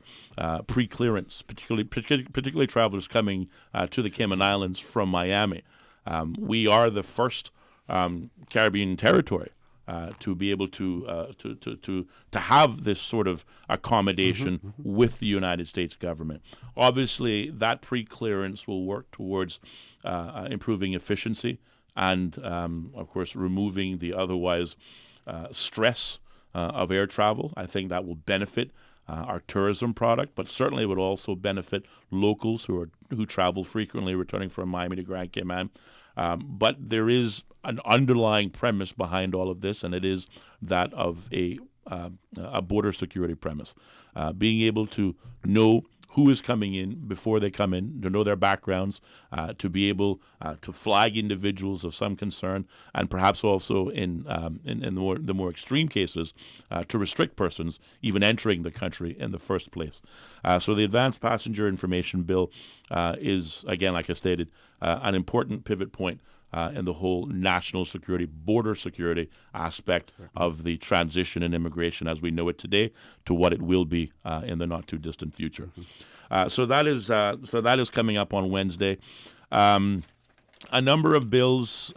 pre-clearance, particularly travelers coming to the Cayman Islands from Miami. We are the first Caribbean territory to be able to have this sort of accommodation with the United States government. Obviously, that pre-clearance will work towards improving efficiency and, of course, removing the otherwise stress of air travel. I think that will benefit our tourism product, but certainly would also benefit locals who travel frequently, returning from Miami to Grand Cayman. But there is an underlying premise behind all of this, and it is that of a border security premise. Being able to know who is coming in before they come in, to know their backgrounds, to be able to flag individuals of some concern, and perhaps also in the more extreme cases, to restrict persons even entering the country in the first place. So the Advanced Passenger Information Bill is, again, like I stated, an important pivot point in the whole national security, border security aspect of the transition in immigration as we know it today to what it will be in the not too distant future. So that is coming up on Wednesday. A number of bills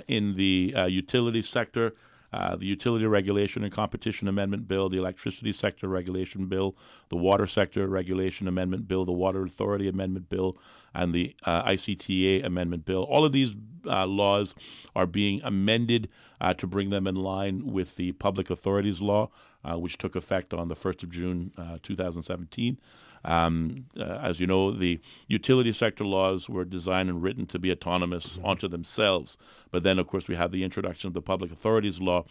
in the utility sector. The Utility Regulation and Competition Amendment Bill, the Electricity Sector Regulation Bill, the Water Sector Regulation Amendment Bill, the Water Authority Amendment Bill, and the ICTA Amendment Bill. All of these laws are being amended to bring them in line with the Public Authorities Law, which took effect on the 1st of June 2017. As you know, the utility sector laws were designed and written to be autonomous onto themselves. But then, of course, we have the introduction of the Public Authorities Law,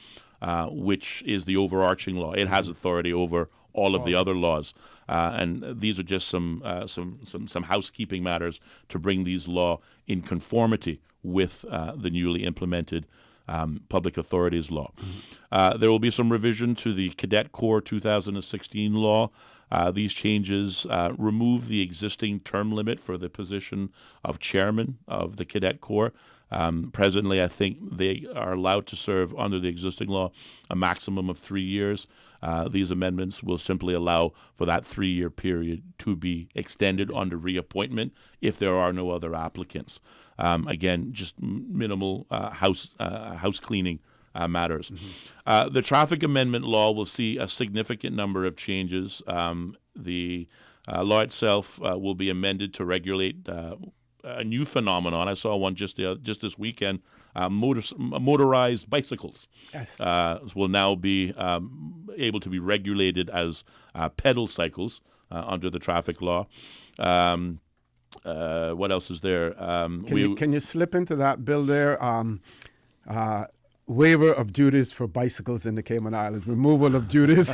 which is the overarching law. It has authority over all of the other laws. And these are just some housekeeping matters to bring these law in conformity with the newly implemented public authorities law. There will be some revision to the Cadet Corps 2016 law. These changes remove the existing term limit for the position of chairman of the Cadet Corps. Presently, I think they are allowed to serve under the existing law a maximum of 3 years. These amendments will simply allow for that 3-year period to be extended under reappointment if there are no other applicants. Again, just minimal house cleaning matters. The traffic amendment law will see a significant number of changes. The law itself will be amended to regulate a new phenomenon. I saw one just this weekend. Motorized bicycles will now be able to be regulated as pedal cycles under the traffic law. What else is there? Can you slip into that bill there? Waiver of duties for bicycles in the Cayman Islands, removal of duties.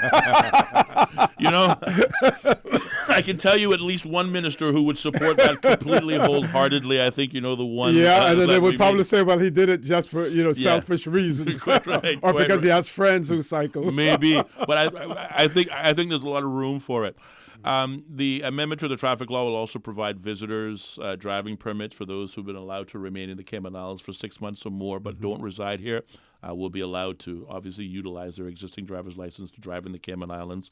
I can tell you at least one minister who would support that completely wholehearted. I think you know the one. Yeah, and they would probably say, well, he did it just for selfish reasons, quite right, or quite because right. he has friends who cycle. Maybe, but I think there's a lot of room for it. The amendment to the traffic law will also provide visitors driving permits for those who've been allowed to remain in the Cayman Islands for 6 months or more but don't reside here. Will be allowed to obviously utilize their existing driver's license to drive in the Cayman Islands.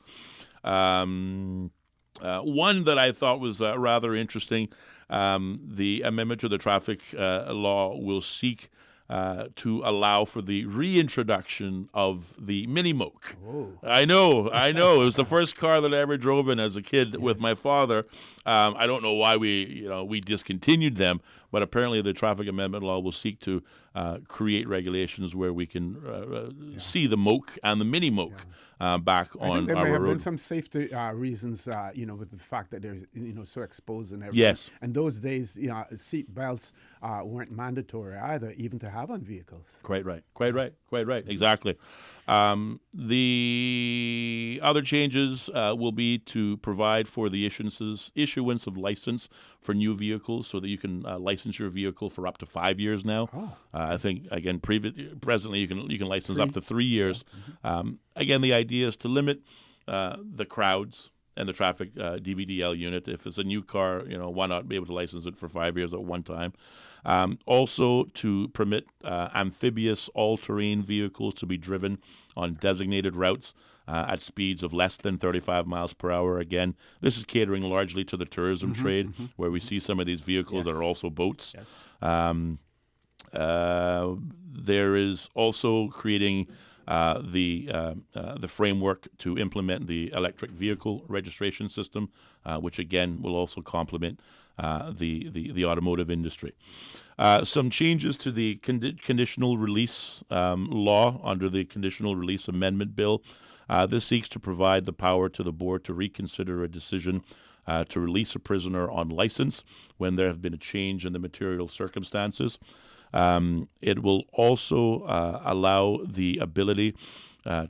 One that I thought was rather interesting, the amendment to the traffic law will seek to allow for the reintroduction of the mini moke. Oh. I know. It was the first car that I ever drove in as a kid with my father. I don't know why we discontinued them, but apparently the traffic amendment law will seek to create regulations where we can see the moke and the mini moke back on our road. I think there may have been some safety reasons, with the fact that they're, so exposed and everything. Yes. And those days, seat belts weren't mandatory either, even to have on vehicles. Quite right. Exactly. The other changes will be to provide for the issuance of license for new vehicles so that you can license your vehicle for up to 5 years now. Oh. I think, again, presently you can license up to 3 years. Again, the idea is to limit the crowds and the traffic DVDL unit. If it's a new car, why not be able to license it for 5 years at one time? Also to permit amphibious all-terrain vehicles to be driven on designated routes at speeds of less than 35 miles per hour. Again, this is catering largely to the tourism trade, where we see some of these vehicles that are also boats. Yes. There is also creating the framework to implement the electric vehicle registration system, which again will also complement the automotive industry. Some changes to the conditional release law under the Conditional Release Amendment Bill. This seeks to provide the power to the board to reconsider a decision to release a prisoner on license when there have been a change in the material circumstances. It will also allow the ability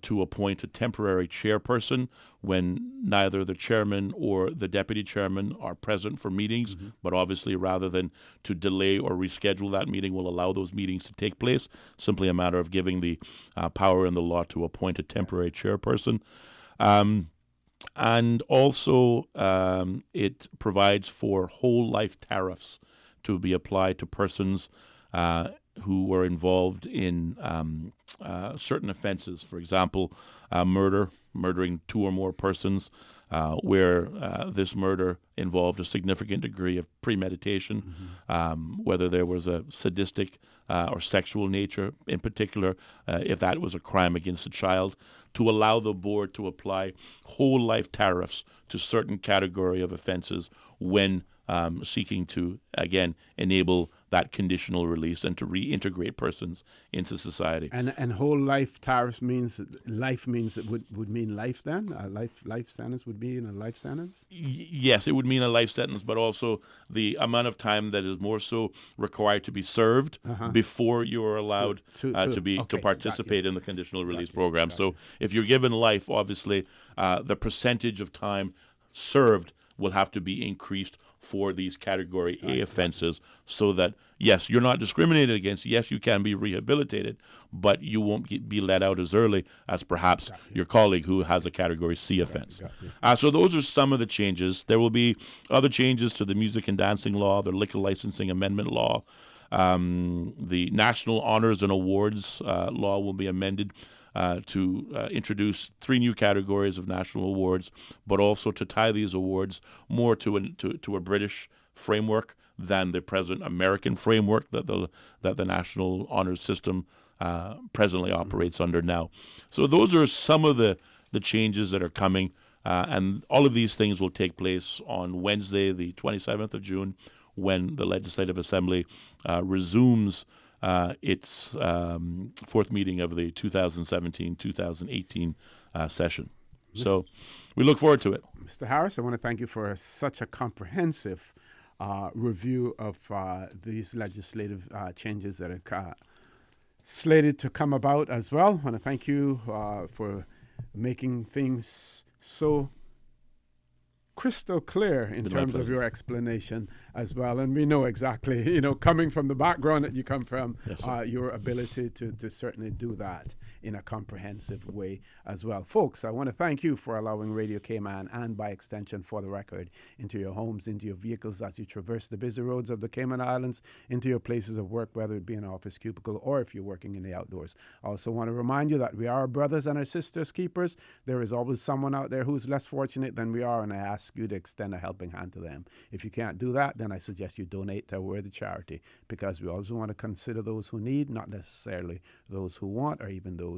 to appoint a temporary chairperson when neither the chairman or the deputy chairman are present for meetings, but obviously rather than to delay or reschedule that meeting, will allow those meetings to take place. Simply a matter of giving the power in the law to appoint a temporary chairperson. And also it provides for whole life tariffs to be applied to persons who were involved in certain offenses. For example, murdering 2 or more persons, where this murder involved a significant degree of premeditation, whether there was a sadistic or sexual nature in particular, if that was a crime against a child, to allow the board to apply whole life tariffs to certain category of offenses when seeking to, again, enable that conditional release and to reintegrate persons into society. And whole life tariffs means life means it would mean life then? A life sentence would be in a life sentence? Yes, it would mean a life sentence, but also the amount of time that is more so required to be served before you are allowed to participate in the conditional release program. So if you're given life, obviously the percentage of time served will have to be increased for these Category A offenses, so that, yes, you're not discriminated against. Yes, you can be rehabilitated, but you won't be let out as early as perhaps your colleague who has a Category C offense. So those are some of the changes. There will be other changes to the music and dancing law, the liquor licensing amendment law. The National Honors and Awards law will be amended to introduce 3 new categories of national awards, but also to tie these awards more to a British framework than the present American framework that the National Honors System presently operates under now. So those are some of the changes that are coming, and all of these things will take place on Wednesday, the 27th of June, when the Legislative Assembly resumes its fourth meeting of the 2017-2018 session. So we look forward to it. Mr. Harris, I want to thank you for such a comprehensive review of these legislative changes that are slated to come about as well. I want to thank you for making things so crystal clear in terms of your explanation as well. And we know exactly, coming from the background that you come from, your ability to certainly do that in a comprehensive way as well. Folks, I want to thank you for allowing Radio Cayman, and by extension For the Record, into your homes, into your vehicles as you traverse the busy roads of the Cayman Islands, into your places of work, whether it be an office cubicle or if you're working in the outdoors. I also want to remind you that we are our brothers and our sisters keepers. There is always someone out there who's less fortunate than we are, and I ask you to extend a helping hand to them. If you can't do that, then I suggest you donate to a worthy charity, because we also want to consider those who need, not necessarily those who want or even those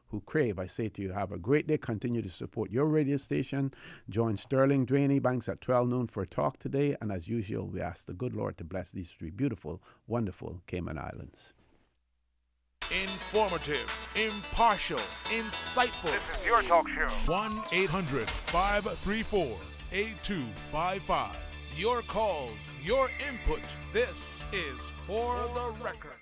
who crave. I say to you, have a great day. Continue to support your radio station. Join Sterling Dwayne Banks at 12 noon for a talk today. And as usual, we ask the good Lord to bless these 3 beautiful, wonderful Cayman Islands. Informative, impartial, insightful. This is your talk show. 1-800-534-8255. Your calls, your input. This is For the Record.